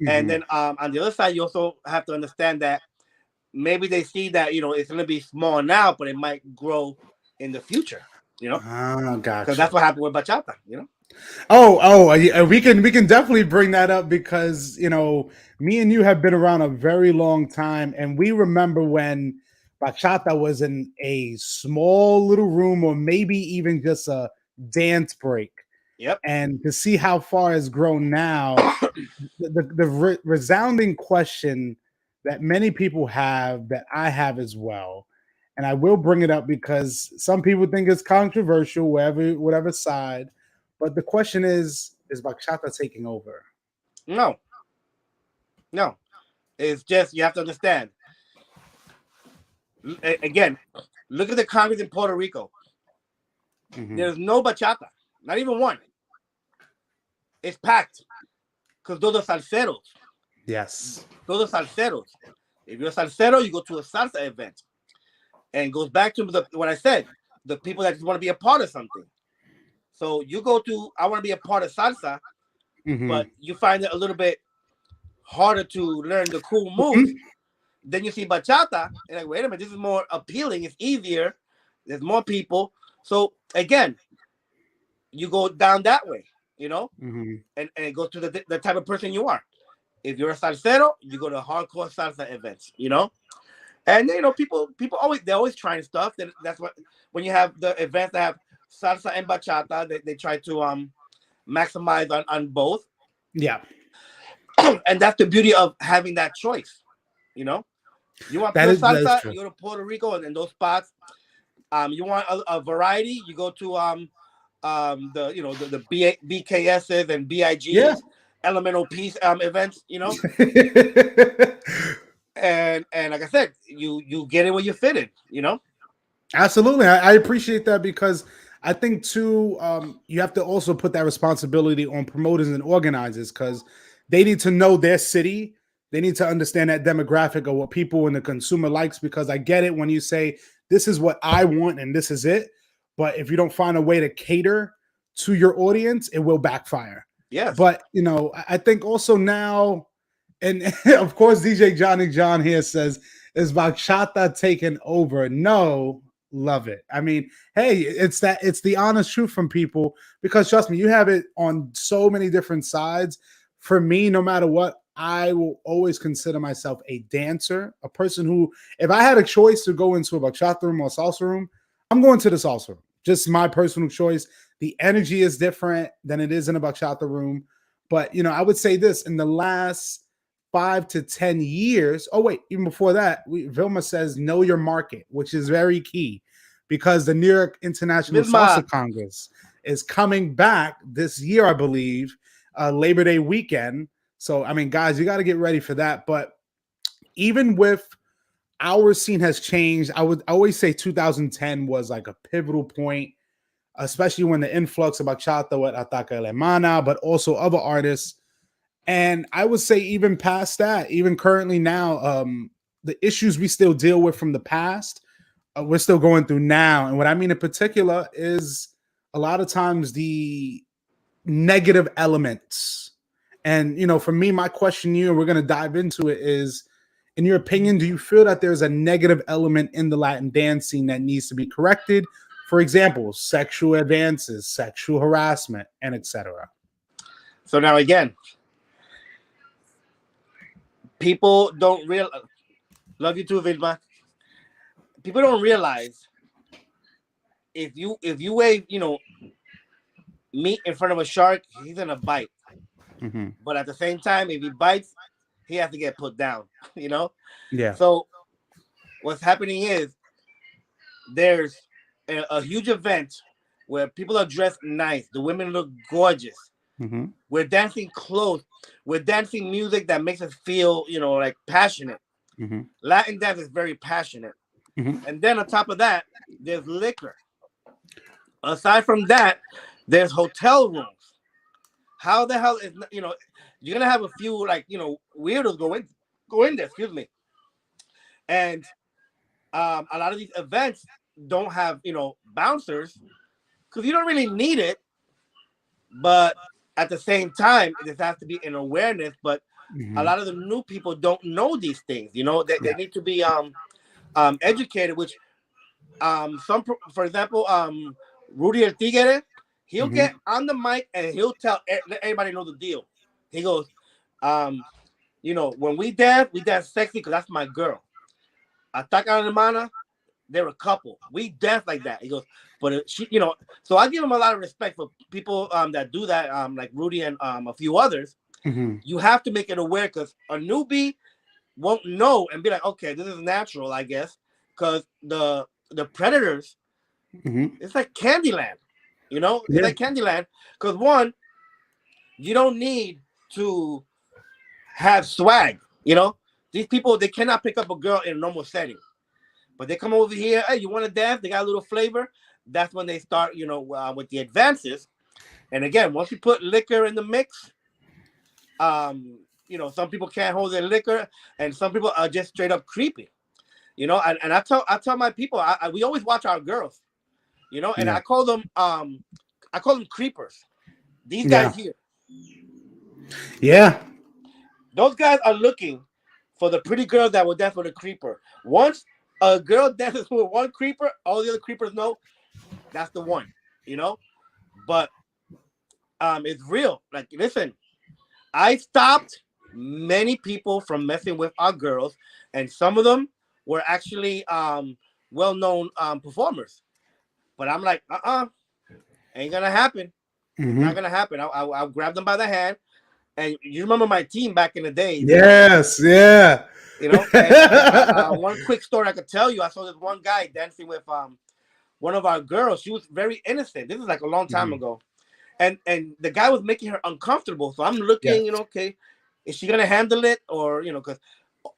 And then on the other side, you also have to understand that maybe they see that it's going to be small now, but it might grow in the future. Gotcha. Because that's what happened with bachata. We can definitely bring that up because me and you have been around a very long time, and we remember when bachata was in a small little room, or maybe even just a dance break. Yep. And to see how far it's grown now, the resounding question that many people have, that I have as well, and I will bring it up because some people think it's controversial, whatever side. But the question is bachata taking over? No. It's just, you have to understand. Again, look at the Congress in Puerto Rico. There's no bachata, not even one. It's packed because those are salseros. Yes. Those are salseros. If you're a salsero, you go to a salsa event. And it goes back to what I said, the people that just want to be a part of something. So you go to, I want to be a part of salsa, but you find it a little bit harder to learn the cool moves. Then you see bachata, and like, wait a minute, this is more appealing. It's easier. There's more people. So again, you go down that way, and it goes to the type of person you are. If you're a salsero, you go to hardcore salsa events, And people they're always trying stuff. That's what, when you have the events that have salsa and bachata, they try to maximize on both. Yeah. And that's the beauty of having that choice. You know, you want pure that is salsa, true. you go to Puerto Rico and in those spots. You want a variety, you go to the the BKSs and Yeah. BIGs, Elemental Peace events. You know, and like I said, you get it where you fit it. You know. Absolutely. I appreciate that because I think too, you have to also put that responsibility on promoters and organizers because they need to know their city. They need to understand that demographic of what people and the consumer likes. Because I get it when you say this is what I want and this is it, but if you don't find a way to cater to your audience, it will backfire. Yes. But I think also now, and of course, DJ Johnny John here says, "Is bachata taken over?" No, love it. I mean, hey, it's the honest truth from people because trust me, you have it on so many different sides. For me, no matter what, I will always consider myself a dancer, a person who, if I had a choice to go into a bachata room or salsa room, I'm going to the salsa room. Just my personal choice. The energy is different than it is in a bachata room. But I would say this in the last 5 to 10 years. Oh, wait, even before that, Vilma says know your market, which is very key because the New York International Vilma. Salsa Congress is coming back this year, I believe, Labor Day weekend. So, I mean, guys, you got to get ready for that. But even with our scene has changed, I would always say 2010 was like a pivotal point, especially when the influx of bachata with Ataca Alemana, but also other artists. And I would say even past that, even currently now, the issues we still deal with from the past, we're still going through now. And what I mean in particular is a lot of times the negative elements. And for me, my question to you, and we're going to dive into it, is in your opinion, do you feel that there's a negative element in the Latin dance scene that needs to be corrected? For example, sexual advances, sexual harassment, and etc. So now again, people don't real love you too, Vilma. People don't realize if you wave, meat in front of a shark, he's gonna bite. Mm-hmm. But at the same time, if he bites, he has to get put down. You know. Yeah. So what's happening is there's a huge event where people are dressed nice. The women look gorgeous. Mm-hmm. We're dancing close. We're dancing music that makes us feel, like passionate. Mm-hmm. Latin dance is very passionate. Mm-hmm. And then on top of that, there's liquor. Aside from that, there's hotel rooms. How the hell is you're gonna have a few like weirdos go in there, excuse me. And a lot of these events don't have bouncers because you don't really need it, but at the same time, there has to be an awareness. But a Mm-hmm. lot of the new people don't know these things. They Yeah. need to be educated. Which for example, Rudy El Tigre, he'll Mm-hmm. get on the mic and he'll let everybody know the deal. He goes, um, when we dance sexy because that's my girl. Ataca Alemana, they're a couple. We dance like that. He goes, but so I give him a lot of respect for people that do that, like Rudy and a few others. Mm-hmm. You have to make it aware because a newbie won't know and be like, okay, this is natural, I guess, because the predators, Mm-hmm. it's like Candyland, it's Yeah. like Candyland. Because one, you don't need to have swag, These people they cannot pick up a girl in a normal setting. But they come over here, hey, you want to dance? They got a little flavor. That's when they start, with the advances. And again, once you put liquor in the mix, some people can't hold their liquor, and some people are just straight up creepy. And I tell my people, we always watch our girls, and Yeah. I call them creepers. These Yeah. guys here, Yeah. those guys are looking for the pretty girl that will dance with a creeper. Once a girl dances with one creeper, all the other creepers know that's the one, you know. But it's real. Like, listen, I stopped many people from messing with our girls, and some of them were actually well-known performers. But I'm like, ain't gonna happen. It's not Mm-hmm. gonna happen. I'll grab them by the hand, And you remember my team back in the days, Yes, yeah. and one quick story I could tell you. I saw this one guy dancing with one of our girls. She was very innocent. This is like a long time ago, and the guy was making her uncomfortable. So I'm looking, Yes. okay, is she gonna handle it, or because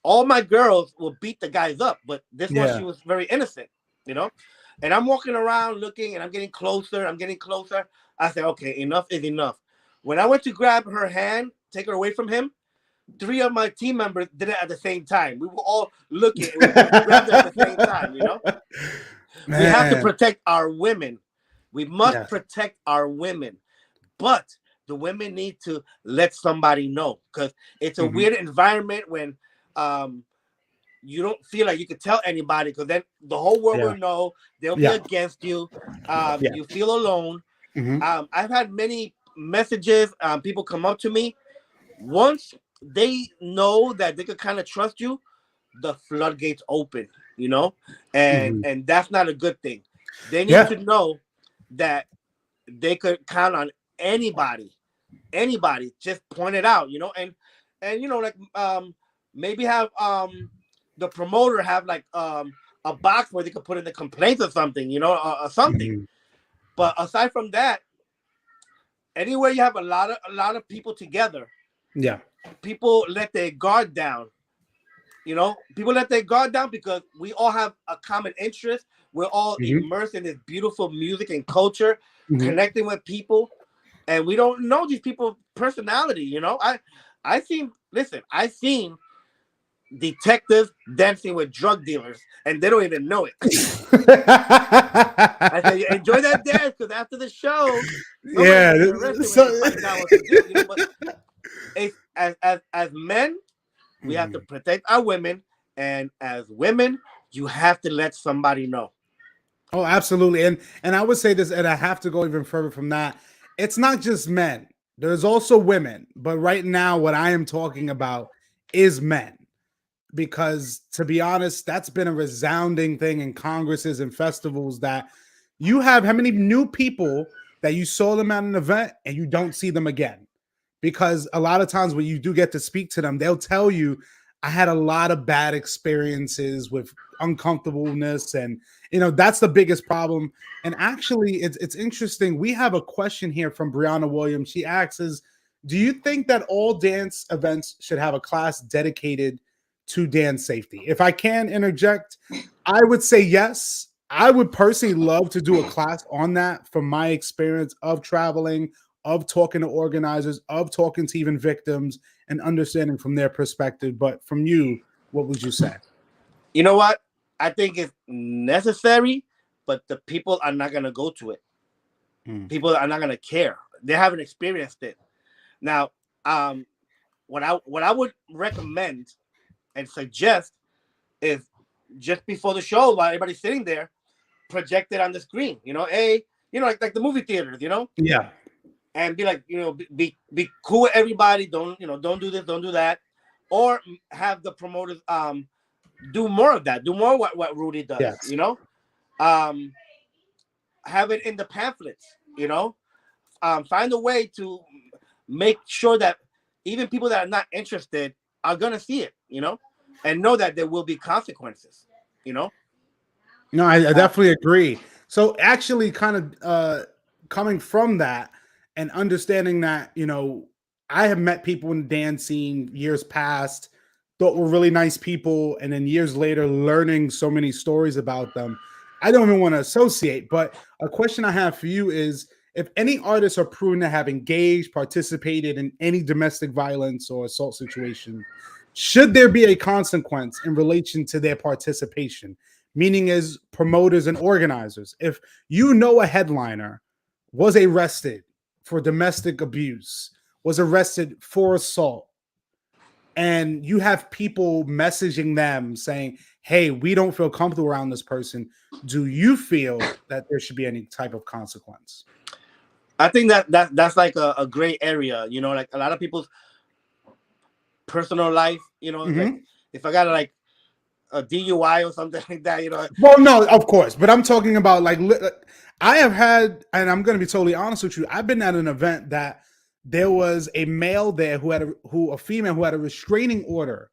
all my girls will beat the guys up, but this one she was very innocent, And I'm walking around looking, and I'm getting closer. I said, okay, enough is enough. When I went to grab her hand, take her away from him, 3 of my team members did it at the same time. We were all looking, and we grabbed it at the same time, Man. We have to protect our women. We must protect our women. But the women need to let somebody know, because it's a weird environment when you don't feel like you could tell anybody, because then the whole world will know. They'll be against you. You feel alone. I've had many messages. People come up to me. Once they know that they could kind of trust you, the floodgates open, and that's not a good thing. They need to know that they could count on anybody. Just point it out, and like maybe have the promoter have like a box where they could put in the complaints or something, or something. But aside from that, anywhere you have a lot of people together, people let their guard down. People let their guard down because we all have a common interest. We're all immersed in this beautiful music and culture, connecting with people, and we don't know these people's personality. I've seen detectives dancing with drug dealers, and they don't even know it. I said, enjoy that dance, because after the show, as men, we have to protect our women, and as women, you have to let somebody know. Oh, absolutely. And I would say this, and I have to go even further from that. It's not just men. There's also women. But right now, what I am talking about is men. Because to be honest, that's been a resounding thing in congresses and festivals, that you have how many new people that you saw them at an event and you don't see them again. Because a lot of times when you do get to speak to them, they'll tell you, I had a lot of bad experiences with uncomfortableness, and that's the biggest problem. And actually, it's interesting. We have a question here from Brianna Williams. She asks, do you think that all dance events should have a class dedicated to dance safety? If I can interject, I would say yes. I would personally love to do a class on that, from my experience of traveling, of talking to organizers, of talking to even victims, and understanding from their perspective. But from you, what would you say? You know what? I think it's necessary, but the people are not going to go to it. People are not going to care. They haven't experienced it. Now, what I would recommend and suggest is, just before the show, while everybody's sitting there, project it on the screen. Like the movie theaters. Yeah. And be like, be cool with everybody. Don't do this, don't do that, or have the promoters do more of that. Do more what Rudy does. Yes. Have it in the pamphlets. Find a way to make sure that even people that are not interested are gonna see it. And know that there will be consequences. No, I definitely agree. So actually, kind of coming from that and understanding that, I have met people in the dance scene years past, thought were really nice people, and then years later learning so many stories about them, I don't even want to associate. But a question I have for you is, if any artists are proven to have engaged, participated in any domestic violence or assault situation, should there be a consequence in relation to their participation? Meaning, as promoters and organizers, if a headliner was arrested for domestic abuse, was arrested for assault, and you have people messaging them saying, hey, we don't feel comfortable around this person, do you feel that there should be any type of consequence? I think that's like a gray area, like a lot of people's personal life, like if I got like a DUI or something like that, Well, no, of course, but I'm talking about like, I have had, and I'm going to be totally honest with you, I've been at an event that there was a male there who had a female who had a restraining order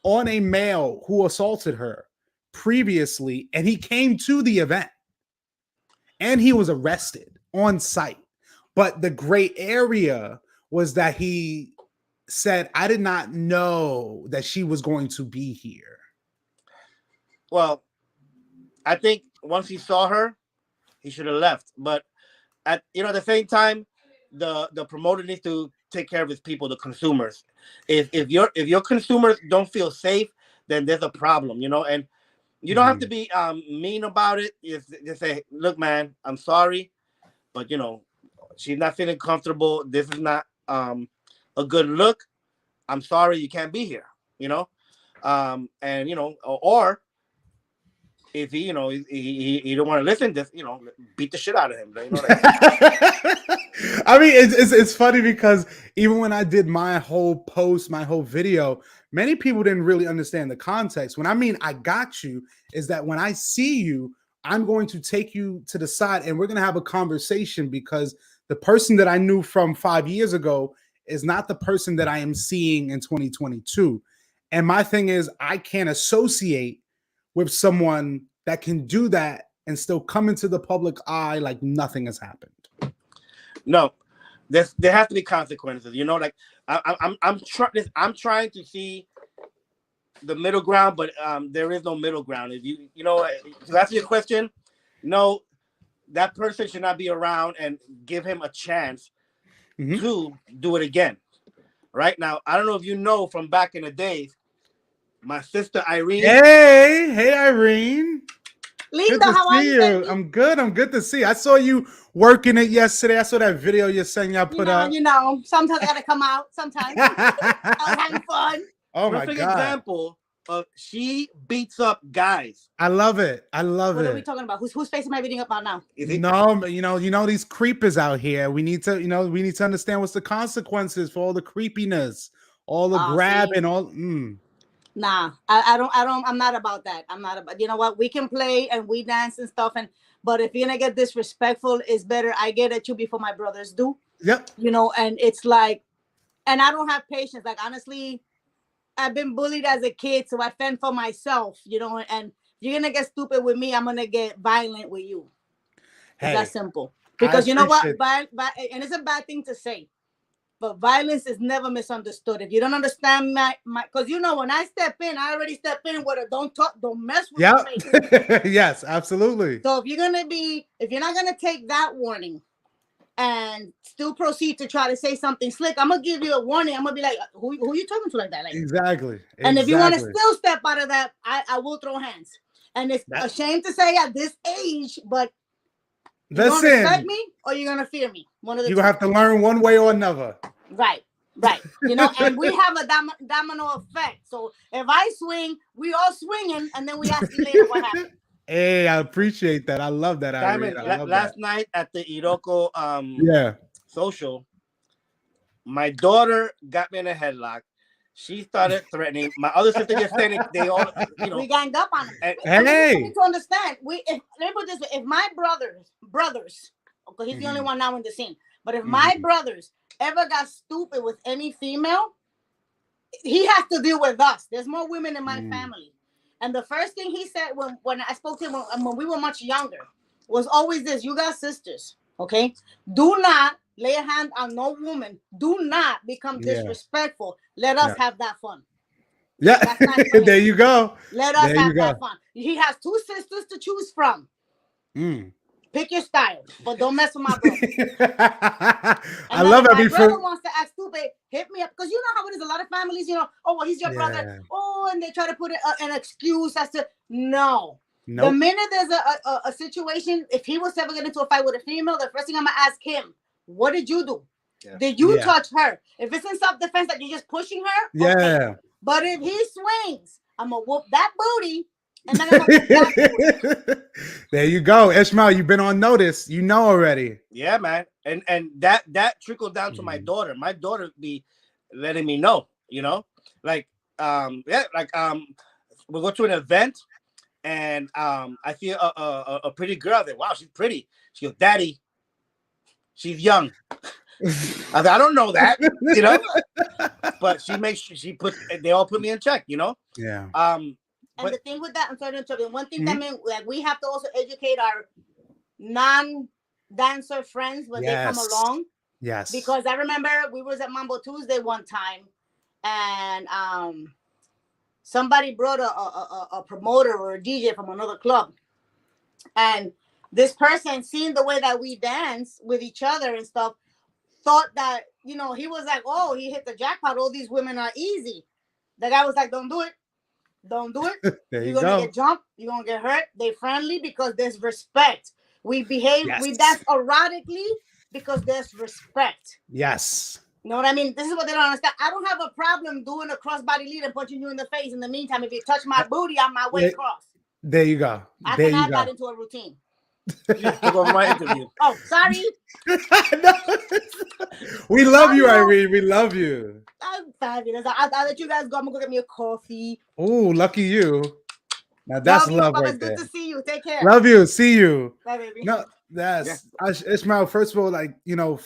on a male who assaulted her previously, and he came to the event and he was arrested on site. But the gray area was that he said, I did not know that she was going to be here. Well, I think once he saw her, he should have left. But at the same time, the promoter needs to take care of his people, the consumers. If your consumers don't feel safe, then there's a problem, and you don't have to be mean about it. Just say, look, man, I'm sorry, but she's not feeling comfortable. This is not a good look. I'm sorry, you can't be here. And or if he don't want to listen, just beat the shit out of him. I mean, it's funny because even when I did my whole post, my whole video, many people didn't really understand the context. When I mean I got you, is that when I see you, I'm going to take you to the side and we're going to have a conversation, because the person that I knew from 5 years ago is not the person that I am seeing in 2022. And my thing is, I can't associate with someone that can do that and still come into the public eye like nothing has happened. No, there has to be consequences. Like I'm trying to see the middle ground, but there is no middle ground. If to answer your question, no, that person should not be around, and give him a chance to do it again. Right now, I don't know if you know from back in the days, my sister Irene. Hey, Irene. Lindo, how are you? Baby? I'm good to see you. I saw you working it yesterday. I saw that video you're saying y'all put up. Sometimes I gotta come out. Sometimes I was having fun. Oh my Perfect God. example of she beats up guys. I love it. What are we talking about? Whose face am I beating up on now? No, you know these creepers out here. We need to understand what's the consequences for all the creepiness, all the grabbing, all. Nah, I don't. I'm not about that. I'm not about. You know what? We can play and we dance and stuff, but if you're gonna get disrespectful, it's better I get at you before my brothers do. Yep. And it's like, and I don't have patience. Like, honestly, I've been bullied as a kid, so I fend for myself. And if you're gonna get stupid with me, I'm gonna get violent with you. It's that simple. Because you know what? And it's a bad thing to say, but violence is never misunderstood. If you don't understand my, because when I step in, I already step in with a don't mess with me. Yes, absolutely. So if you're not gonna take that warning and still proceed to try to say something slick, I'm gonna give you a warning. I'm gonna be like, who are you talking to like that? Like, exactly. And if you want to still step out of that, I will throw hands. And it's a shame to say at this age, but you're gonna respect me or you're gonna fear me. One of the two. You have to learn one way or another. Right. And we have a domino effect. So if I swing, we all swinging, and then we ask you later what happened. Hey, I appreciate that. I love that. Last night at the Iroko social, my daughter got me in a headlock. She started threatening. My other sister just saying they all, we ganged up on them. Hey, you need to understand. Let me put this way: if my brothers, because he's the only one now in the scene, but if my brothers ever got stupid with any female, he has to deal with us. There's more women in my family. And the first thing he said when I spoke to him when we were much younger was always this: you got sisters, okay? Do not lay a hand on no woman. Do not become disrespectful. Let us have that fun. Yeah, there you go. Let us have that fun. He has 2 sisters to choose from. Pick your style, but don't mess with my brother. I love it. My brother wants to act stupid. Hit me up, because you know how it is. A lot of families, oh, well, he's your brother. Oh, and they try to put an excuse as to no. Nope. The minute there's a situation, if he was ever get into a fight with a female, the first thing I'm gonna ask him, what did you do? Yeah. Did you touch her? If it's in self-defense that you're just pushing her, okay. But if he swings, I'm gonna whoop that booty. And then I'm gonna whoop that booty. There you go, Ismael. You've been on notice. You know already. Yeah, man. And that trickled down to my daughter. My daughter be letting me know. We'll go to an event. And I see a pretty girl there. Wow, she's pretty. She goes, Daddy, she's young. I don't know that, you know. But she makes sure they all put me in check, you know. Yeah. And the thing with that, I'm sorry to interrupt you. One thing that means like we have to also educate our non-dancer friends when they come along. Yes. Because I remember we was at Mambo Tuesday one time, and somebody brought a promoter or a DJ from another club, and this person, seeing the way that we dance with each other and stuff, thought that, you know, he was like, oh, he hit the jackpot. All these women are easy. The guy was like, don't do it. Don't do it. You're going to get jumped. You're going to get hurt. They friendly because there's respect. We behave. We dance erotically because there's respect. Yes. You know what I mean? This is what they don't understand. I don't have a problem doing a crossbody lead and punching you in the face. In the meantime, if you touch my booty, I'm my way cross. There you go. I can add that into a routine. My interview. Oh, sorry. We love you, Irene. We love you. I'm fabulous. I'll let you guys go. I'm gonna go get me a coffee. Oh, lucky you. Now that's love right it's there. Good to see you. Take care. Love you. See you. Bye, baby. No, Ismael. First of all, like, you know,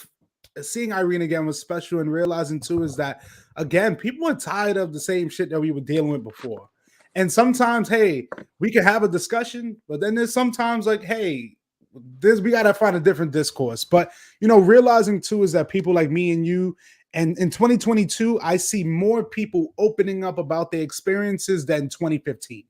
seeing Irene again was special, and realizing too is that again, people are tired of the same shit that we were dealing with before. And sometimes, hey, we can have a discussion, but then there's sometimes like, hey, we gotta find a different discourse. But you know, realizing too is that people like me and you, and in 2022, I see more people opening up about their experiences than 2015.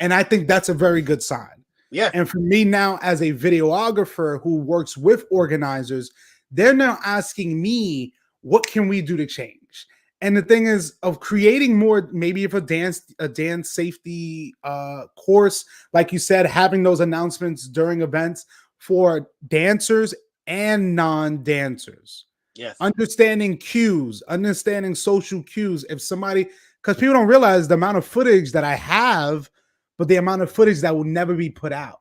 And I think that's a very good sign. Yeah. And for me now, as a videographer who works with organizers, they're now asking me, what can we do to change? And the thing is, of creating more, maybe if a dance safety course, like you said, having those announcements during events for dancers and non-dancers. Yes. Understanding cues, understanding social cues. If somebody, because people don't realize the amount of footage that I have, but the amount of footage that will never be put out.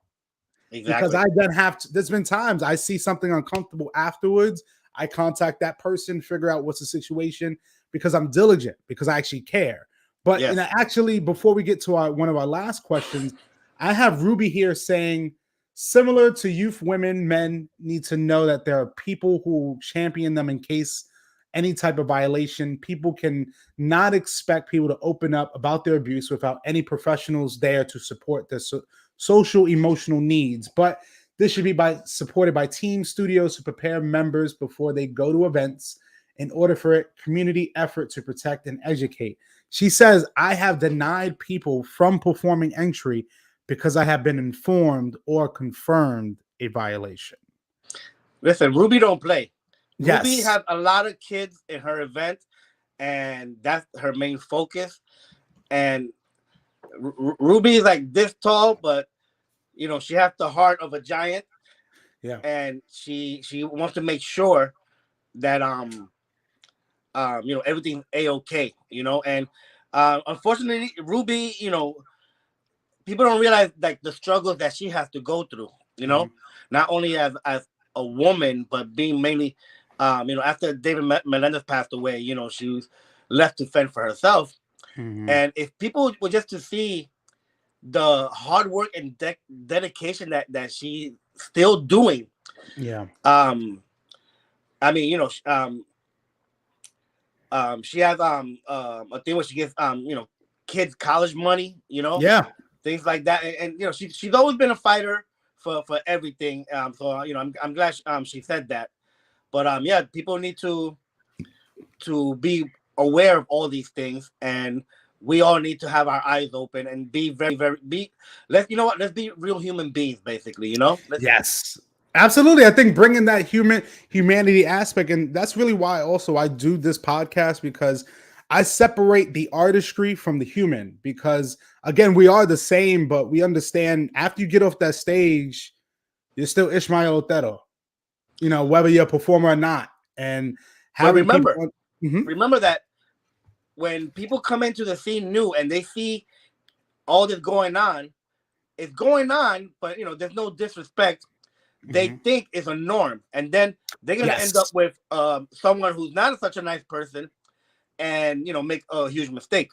Exactly. Because I don't have to, there's been times I see something uncomfortable afterwards. I contact that person, figure out what's the situation, because I'm diligent, because I actually care. But you know, actually, before we get to one of our last questions, I have Ruby here saying, similar to youth, women, men need to know that there are people who champion them in case any type of violation. People can not expect people to open up about their abuse without any professionals there to support their social emotional needs. But this should be supported by team studios to prepare members before they go to events in order for a community effort to protect and educate. She says, I have denied people from performing entry because I have been informed or confirmed a violation. Listen, Ruby don't play. Yes. Ruby has a lot of kids in her event, and that's her main focus. And Ruby is like this tall, but you know, she has the heart of a giant. Yeah. And she wants to make sure that you know, everything's a-okay, you know. And unfortunately, Ruby, you know, people don't realize like the struggles that she has to go through, you know, not only as a woman, but being mainly you know, after David Melendez passed away, you know, she was left to fend for herself. And if people were just to see the hard work and dedication that she's still doing, I mean, you know, she has a thing where she gives you know, kids college money, you know, things like that, and you know, she's always been a fighter for everything. So you know, I'm glad she said that. But yeah, people need to be aware of all these things, and we all need to have our eyes open and be let's be real human beings, basically, you know. Yes, absolutely. I think bringing that humanity aspect, and that's really why also I do this podcast, because I separate the artistry from the human, because again, we are the same, but we understand after you get off that stage, you're still Ismael Otero, you know, whether you're a performer or not. And remember that when people come into the scene new and they see all this going on, it's going on, but you know, there's no disrespect. They think it's a norm, and then they're gonna end up with someone who's not such a nice person, and you know, make a huge mistake.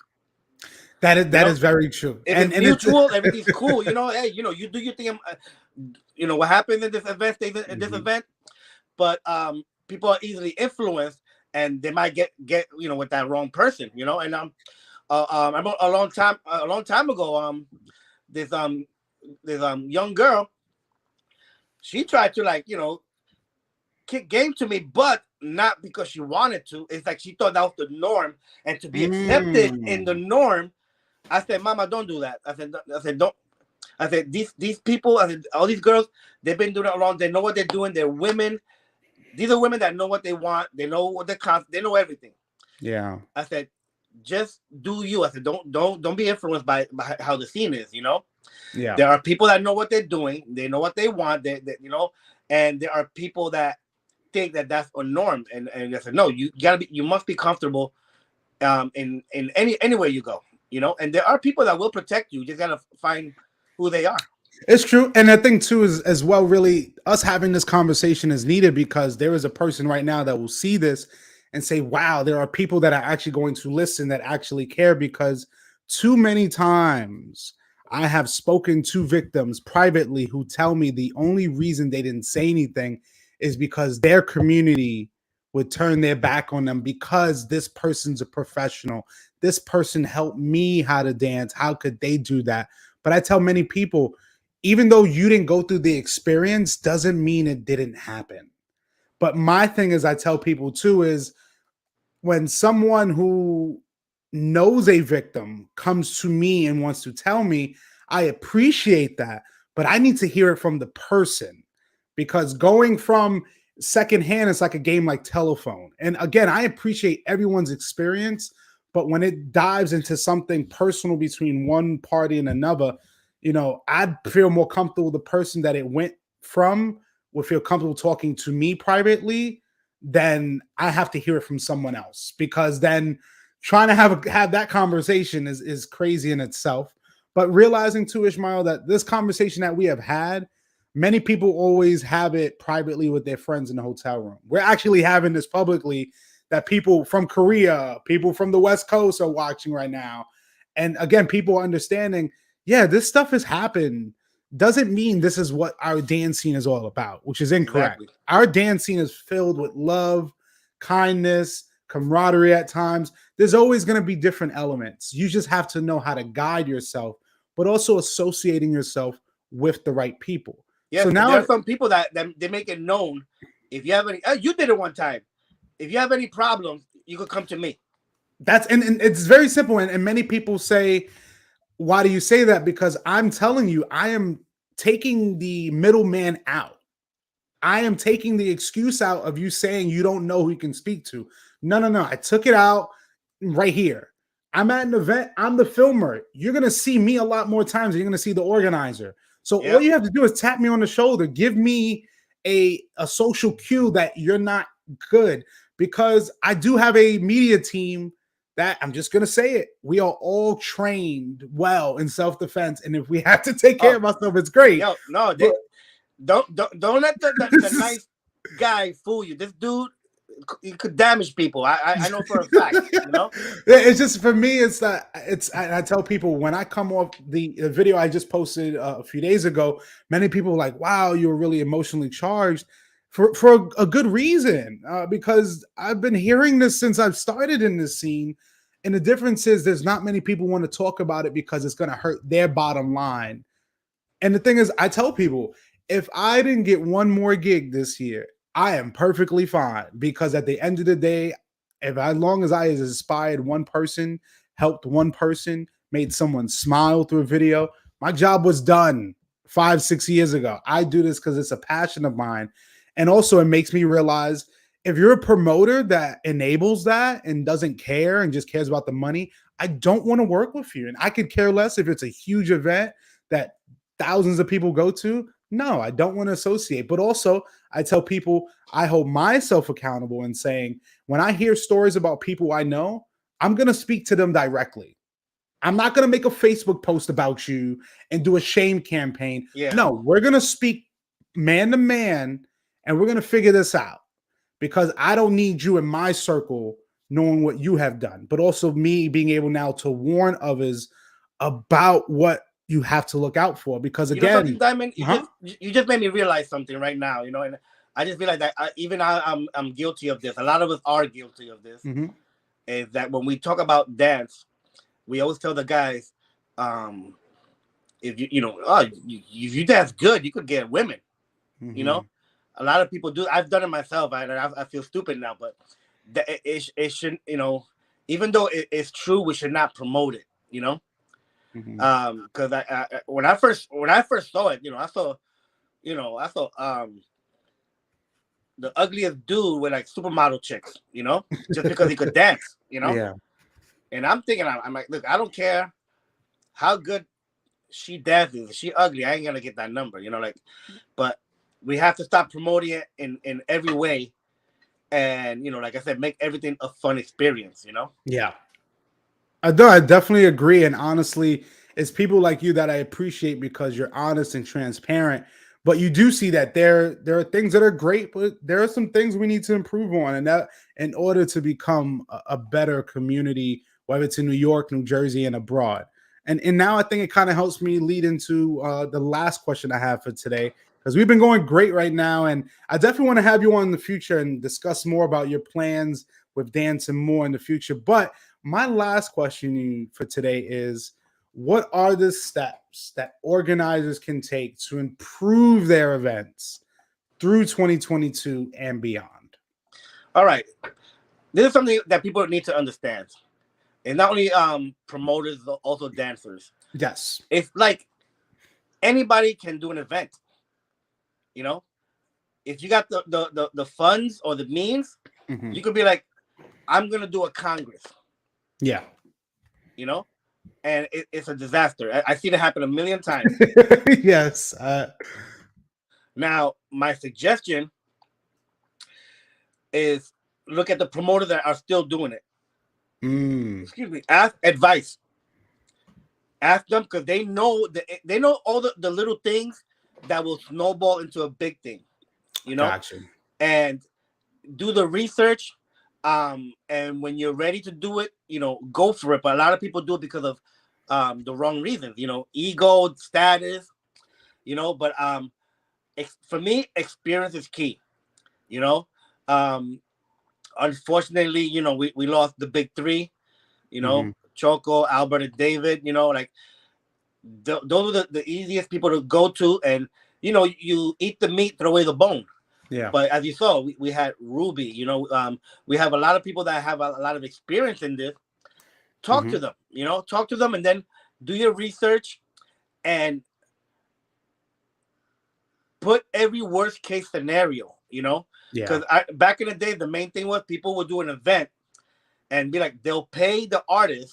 That is very true. If it's mutual, everything's cool. You know, hey, you know, you do your thing. You know what happens in this event stays in this event. But people are easily influenced, and they might get with that wrong person, and I remember a long time ago, this young girl, she tried to kick game to me, but not because she wanted to. It's like she thought that was the norm, and to be accepted in the norm, I said, "Mama, don't do that." I said, don't. I said, these people, I said, all these girls, they've been doing it long. They know what they're doing. They're women. These are women that know what they want. They know what they know everything. Yeah. I said, just do you. I said, don't be influenced by how the scene is. Yeah. There are people that know what they're doing. They know what they want. And there are people that think that that's a norm. And I said, no, you must be comfortable in anywhere you go. And there are people that will protect you. You just gotta find who they are. It's true. And I think too is as well, really us having this conversation is needed because there is a person right now that will see this and say, wow, there are people that are actually going to listen that actually care, because too many times I have spoken to victims privately who tell me the only reason they didn't say anything is because their community would turn their back on them because this person's a professional. This person helped me how to dance. How could they do that? But I tell many people, even though you didn't go through the experience, doesn't mean it didn't happen. But my thing is, I tell people too, is when someone who knows a victim comes to me and wants to tell me, I appreciate that, but I need to hear it from the person, because going from secondhand is like a game like telephone. And again, I appreciate everyone's experience, but when it dives into something personal between one party and another, I'd feel more comfortable the person that it went from would feel comfortable talking to me privately, then I have to hear it from someone else, because then trying to have that conversation is crazy in itself. But realizing too, Ismael, that this conversation that we have had, many people always have it privately with their friends in the hotel room. We're actually having this publicly, that people from Korea, people from the West Coast are watching right now. And again, people are understanding, yeah, this stuff has happened. Doesn't mean this is what our dance scene is all about, which is incorrect. Exactly. Our dance scene is filled with love, kindness, camaraderie at times. There's always going to be different elements. You just have to know how to guide yourself, but also associating yourself with the right people. Yeah, so now there are some people that they make it known. If you have any, you did it one time. If you have any problems, you could come to me. And it's very simple. And many people say, why do you say that? Because I'm telling you, I am taking the middleman out. I am taking the excuse out of you saying you don't know who you can speak to. No. I took it out right here. I'm at an event. I'm the filmer. You're going to see me a lot more times than you're going to see the organizer. So all you have to do is tap me on the shoulder. Give me a social cue that you're not good, because I do have a media team that, I'm just going to say it, we are all trained well in self-defense. And if we have to take care of ourselves, it's great. Yo, no, don't let the nice guy fool you. This dude, he could damage people. I know for a fact. It's just, for me, it's that I tell people when I come off the video I just posted a few days ago, many people are like, wow, you were really emotionally charged, for a good reason, because I've been hearing this since I've started in this scene. And the difference is there's not many people want to talk about it because it's going to hurt their bottom line. And the thing is, I tell people, if I didn't get one more gig this year, I am perfectly fine, because at the end of the day, as long as I inspired one person, helped one person, made someone smile through a video, my job was done 5-6 years ago. I do this because it's a passion of mine. And also it makes me realize, if you're a promoter that enables that and doesn't care and just cares about the money, I don't want to work with you. And I could care less if it's a huge event that thousands of people go to. No, I don't want to associate. But also, I tell people, I hold myself accountable in saying, when I hear stories about people I know, I'm going to speak to them directly. I'm not going to make a Facebook post about you and do a shame campaign. Yeah. No, we're going to speak man to man, and we're going to figure this out, because I don't need you in my circle knowing what you have done, but also me being able now to warn others about what you have to look out for. Because again, Diamond, you just made me realize something right now, and I just feel like that. I'm guilty of this. A lot of us are guilty of this. Mm-hmm. Is that when we talk about dance, we always tell the guys, if if you dance good, you could get women. Mm-hmm. You know, a lot of people do. I've done it myself. I feel stupid now, but it shouldn't. You know, even though it's true, we should not promote it. You know, because I when I first saw it, I saw the ugliest dude with like supermodel chicks, just because he could dance, Yeah. And I'm thinking, I'm like, look, I don't care how good she dances. If she ugly, I ain't gonna get that number, but we have to stop promoting it in every way. And, like I said, make everything a fun experience, Yeah. I definitely agree. And honestly, it's people like you that I appreciate because you're honest and transparent. But you do see that there are things that are great, but there are some things we need to improve on. And that in order to become a better community, whether it's in New York, New Jersey, and abroad. And now I think it kind of helps me lead into the last question I have for today, because we've been going great right now. And I definitely want to have you on in the future and discuss more about your plans with dance and more in the future. But my last question for today is, what are the steps that organizers can take to improve their events through 2022 and beyond? All right. This is something that people need to understand. And not only promoters, but also dancers. Yes. It's like anybody can do an event. If you got the funds or the means, you could be like, I'm going to do a Congress. Yeah. And it's a disaster. I see that happen a million times. Yes. Now, my suggestion is look at the promoters that are still doing it. Excuse me. Ask advice. Ask them, because they know all the little things that will snowball into a big thing. Gotcha. And do the research. And when you're ready to do it, go for it. But a lot of people do it because of the wrong reasons, ego, status, but for me, experience is key. Unfortunately, we lost the big three, Choco, Albert, and David, those are the easiest people to go to. And, you eat the meat, throw away the bone. Yeah. But as you saw, we had Ruby, we have a lot of people that have a lot of experience in this. Talk to them, and then do your research and put every worst case scenario, because back in the day, the main thing was people would do an event and be like, they'll pay the artist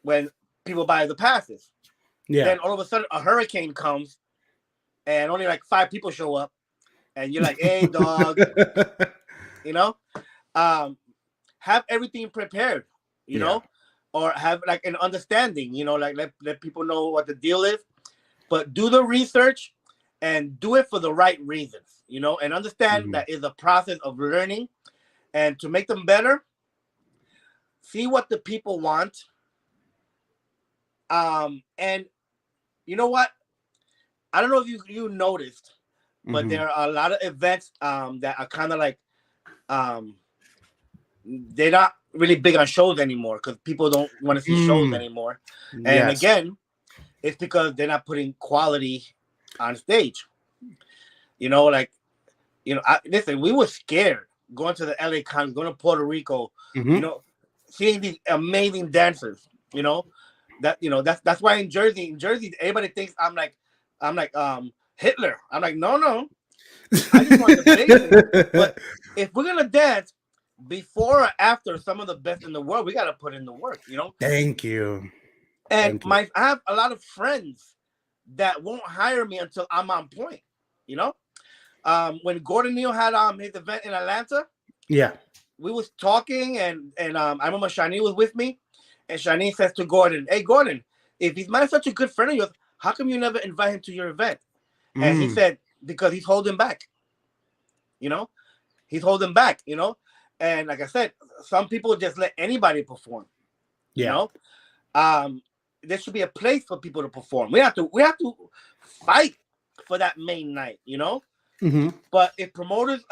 when people buy the passes. Yeah. Then all of a sudden a hurricane comes and only like 5 people show up. And you're like, hey, dog, have everything prepared, or have like an understanding, like let people know what the deal is. But do the research and do it for the right reasons, and understand that is a process of learning. And to make them better, see what the people want. And you know what? I don't know if you noticed, but there are a lot of events that are kind of like they're not really big on shows anymore because people don't want to see shows anymore. And again, it's because they're not putting quality on stage. Listen, we were scared going to the LA Con, going to Puerto Rico, seeing these amazing dancers. That's why in Jersey, everybody thinks I'm like Hitler. I'm like, no. I just want the basics. But if we're gonna dance before or after some of the best in the world, we gotta put in the work, Thank you. And I have a lot of friends that won't hire me until I'm on point. When Gordon Neal had his event in Atlanta, we was talking and I remember Shani was with me, and Shani says to Gordon, "Hey Gordon, if he's not such a good friend of yours, how come you never invite him to your event?" And he said, because he's holding back. He's holding back, And like I said, some people just let anybody perform. There should be a place for people to perform. We have to fight for that main night, Mm-hmm. But if promoters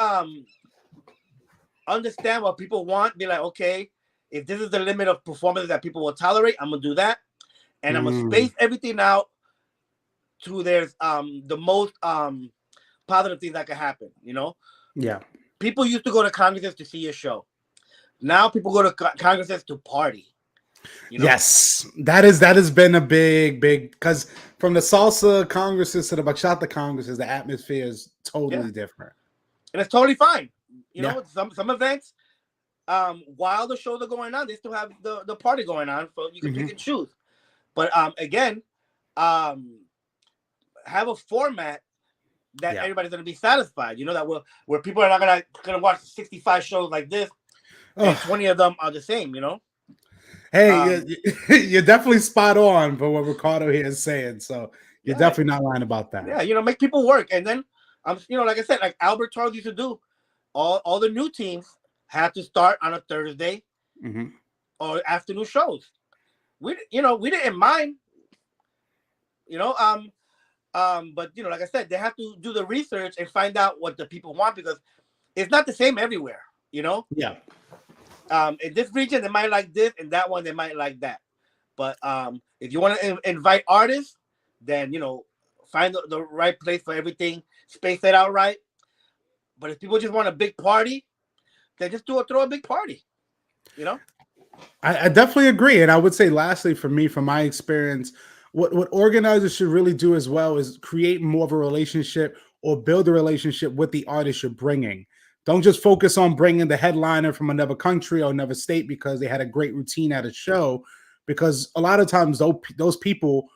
understand what people want, be like, okay, if this is the limit of performance that people will tolerate, I'm gonna do that, and I'm gonna space everything out to there's the most positive things that can happen. You know, Yeah. People used to go to congresses to see a show. Now people go to congresses to party. You know? Yes, that has been a big because from the salsa congresses to the bachata congresses, the atmosphere is totally different, and it's totally fine. You know, some events, while the shows are going on, they still have the party going on, so you can pick and choose. But again, have a format that everybody's gonna be satisfied. You know, that where people are not gonna watch 65 shows like this, and 20 of them are the same. You know. Hey, you're definitely spot on for what Ricardo here is saying. So you're definitely not lying about that. Yeah, you know, make people work, and then you know, like I said, like Albert Charles used to do, all the new teams had to start on a Thursday or afternoon shows. We didn't mind. You know, but you know, like I said, they have to do the research and find out what the people want because it's not the same everywhere. You know. Yeah. In this region, they might like this, and that one they might like that. But if you want to invite artists, then you know, find the right place for everything, space it out right. But if people just want a big party, then just throw a big party. You know. I definitely agree, and I would say, lastly, for me, from my experience, what organizers should really do as well is create more of a relationship or build a relationship with the artist you're bringing. Don't just focus on bringing the headliner from another country or another state because they had a great routine at a show, because a lot of times those people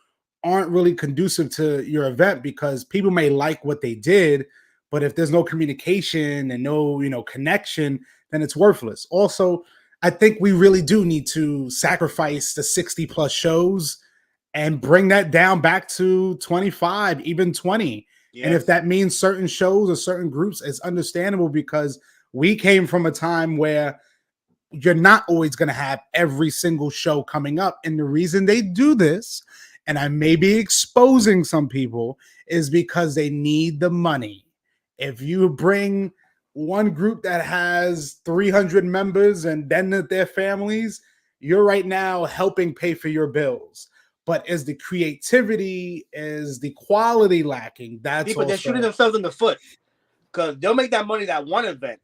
aren't really conducive to your event because people may like what they did, but if there's no communication and no, connection, then it's worthless. Also, I think we really do need to sacrifice the 60 plus shows and bring that down back to 25, even 20. Yes. And if that means certain shows or certain groups, it's understandable because we came from a time where you're not always going to have every single show coming up. And the reason they do this, and I may be exposing some people, is because they need the money. If you bring one group that has 300 members and then their families, you're right now helping pay for your bills. But is the creativity, is the quality lacking? That's people, they're shooting themselves in the foot because they'll make that money that one event.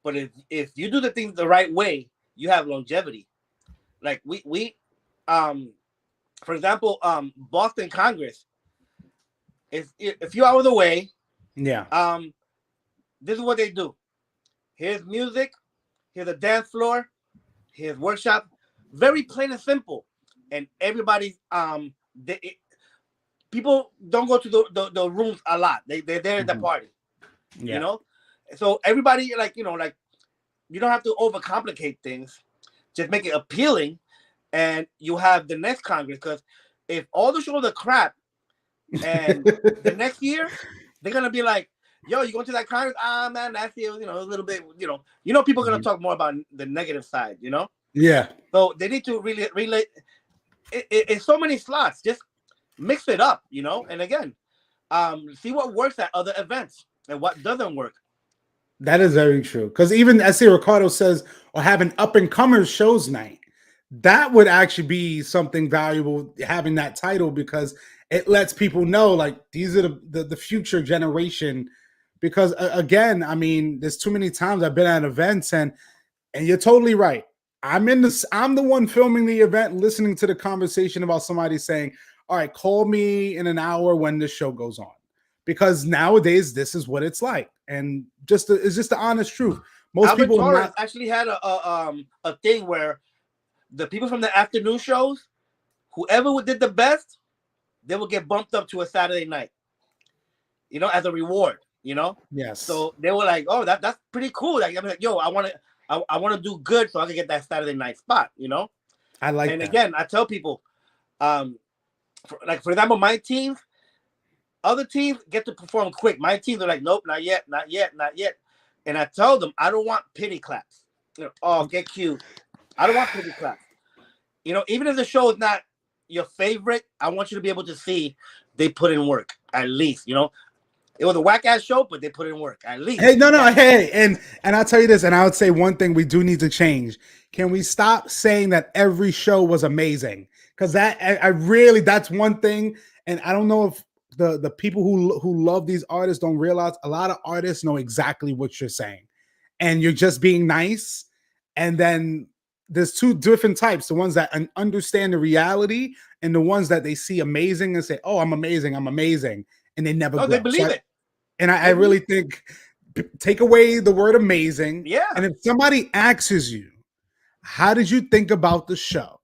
But if you do the things the right way, you have longevity. Like we for example, Boston Congress is a few hours away. Yeah. This is what they do. Here's music. Here's a dance floor. Here's workshop. Very plain and simple. And everybody's people don't go to the rooms a lot. They're there at the party. Yeah. You know? So everybody, like, you don't have to overcomplicate things. Just make it appealing, and you have the next Congress. Because if all the shows are crap, and the next year they're gonna be like, "Yo, you going to that Congress? Ah, man, that's a little bit, people are gonna talk more about the negative side, Yeah. So they need to really relate. It's so many slots. Just mix it up, And again, see what works at other events and what doesn't work. That is very true. Because even as Ricardo says, or having up and comers shows night, that would actually be something valuable, having that title, because it lets people know, like, these are the future generation. Because again, I mean, there's too many times I've been at events and you're totally right. I'm the one filming the event, listening to the conversation about somebody saying, all right, call me in an hour when this show goes on. Because nowadays this is what it's like, and it's just the honest truth. Most Albert people Torres actually had a thing where the people from the afternoon shows, whoever did the best, they will get bumped up to a Saturday night, as a reward, Yes. So they were like, oh, that's pretty cool. Like, I'm like, yo, I want to do good so I can get that Saturday night spot, I like. And that. Again, I tell people, for example, my team. Other teams get to perform quick. My teams are like, nope, not yet, not yet, not yet. And I tell them, I don't want pity claps. Oh, get cute. I don't want pity claps. Even if the show is not your favorite, I want you to be able to see they put in work, at least, It was a whack ass show, but they put in work at least. Hey, no, hey, and I'll tell you this, and I would say one thing we do need to change. Can we stop saying that every show was amazing? Because that I really that's one thing, and I don't know if the people who love these artists don't realize a lot of artists know exactly what you're saying, and you're just being nice. And then there's two different types: the ones that understand the reality, and the ones that they see amazing and say, "Oh, I'm amazing, and they never. No, they believe it. And I really think take away the word amazing. Yeah. And if somebody asks you, how did you think about the show?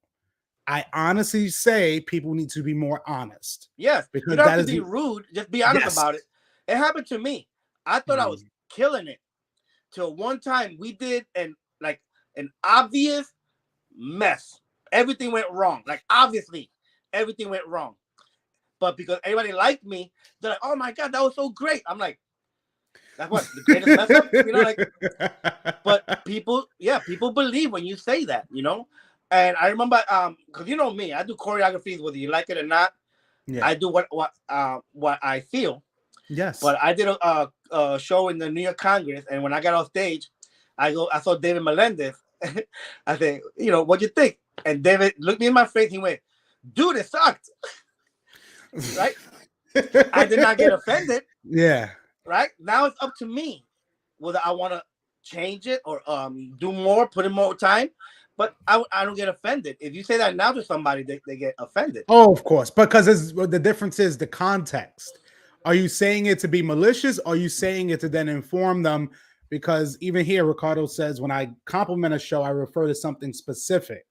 I honestly say people need to be more honest. Yes. Because you don't have to be rude. Just be honest about it. It happened to me. I thought I was killing it. Till one time we did an obvious mess. Everything went wrong. Like obviously everything went wrong. But because everybody liked me, they're like, "Oh my God, that was so great!" I'm like, "That's what the greatest mess up," you know. Like, but people believe when you say that, you know. And I remember, because you know me, I do choreographies whether you like it or not. Yeah. I do what I feel. Yes. But I did a show in the New York Congress, and when I got off stage, I saw David Melendez. I said, "You know, what'd you think?" And David looked me in my face. He went, "Dude, it sucked." Right? I did not get offended. Yeah. Right? Now it's up to me whether I want to change it or do more, put in more time. But I don't get offended. If you say that now to somebody, they get offended. Oh, of course. Because the difference is the context. Are you saying it to be malicious? Or are you saying it to then inform them? Because even here, Ricardo says, when I compliment a show, I refer to something specific.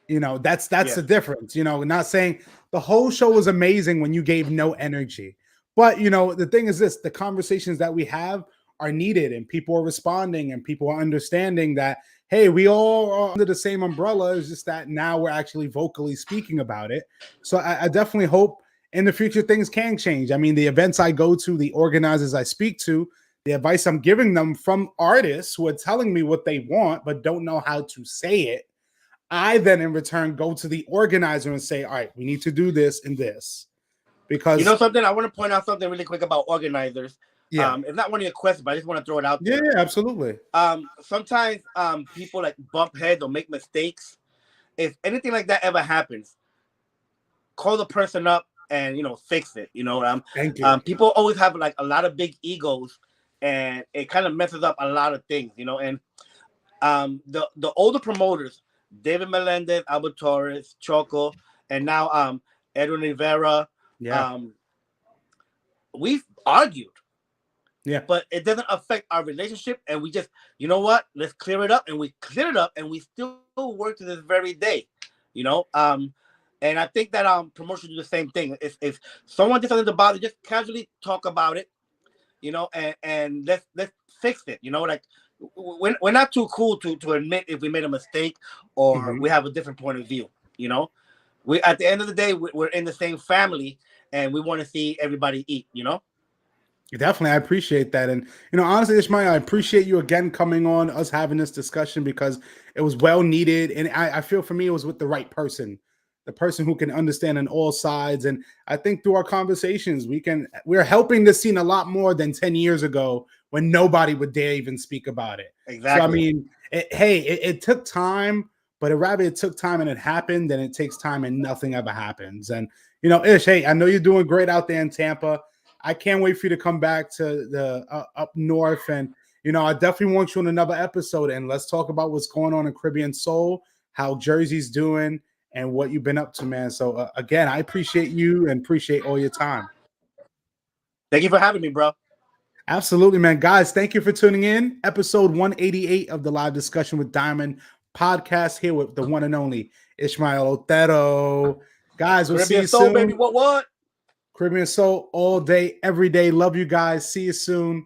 You know, that's the difference. You know, not saying the whole show was amazing when you gave no energy. But, you know, the thing is this, the conversations that we have are needed and people are responding and people are understanding that, hey, we all are under the same umbrella. It's just that now we're actually vocally speaking about it. So I definitely hope in the future things can change. I mean, the events I go to, the organizers I speak to, the advice I'm giving them from artists who are telling me what they want but don't know how to say it. I then in return go to the organizer and say, all right, we need to do this and this. Because you know something, I want to point out something really quick about organizers. Yeah. It's not one of your questions, but I just want to throw it out there. Yeah, absolutely. Sometimes people like bump heads or make mistakes. If anything like that ever happens, call the person up and fix it. Thank you. People always have like a lot of big egos, and it kind of messes up a lot of things. And the older promoters, David Melendez, Albert Torres, Choco, and now Edwin Rivera. Yeah. We've argued. Yeah. But it doesn't affect our relationship, and we just, you know what? Let's clear it up, and we cleared it up, and we still work to this very day. And I think that promotion do the same thing. If someone gets something to bother, just casually talk about it, and let's fix it. Like we're not too cool to admit if we made a mistake or we have a different point of view. We at the end of the day we're in the same family, and we want to see everybody eat. Definitely, I appreciate that. And honestly, Ismael, I appreciate you again coming on, us having this discussion, because it was well needed, and I feel for me it was with the right person. The person who can understand on all sides. And I think through our conversations, we're helping the scene a lot more than 10 years ago when nobody would dare even speak about it. Exactly. So, I mean, it took time, but rather it took time and it happened, than it takes time and nothing ever happens. And, Ish, hey, I know you're doing great out there in Tampa. I can't wait for you to come back to the up north. And, I definitely want you on another episode, and let's talk about what's going on in Caribbean Soul, how Jersey's doing, and what you've been up to, man. So again, I appreciate you and appreciate all your time. Thank you for having me, bro. Absolutely, man. Guys, thank you for tuning in. Episode 188 of the Live Discussion with Diamond podcast, here with the one and only Ismael Otero. Guys, we'll see you soon. Baby, what? Caribbean Soul all day, every day. Love you guys. See you soon.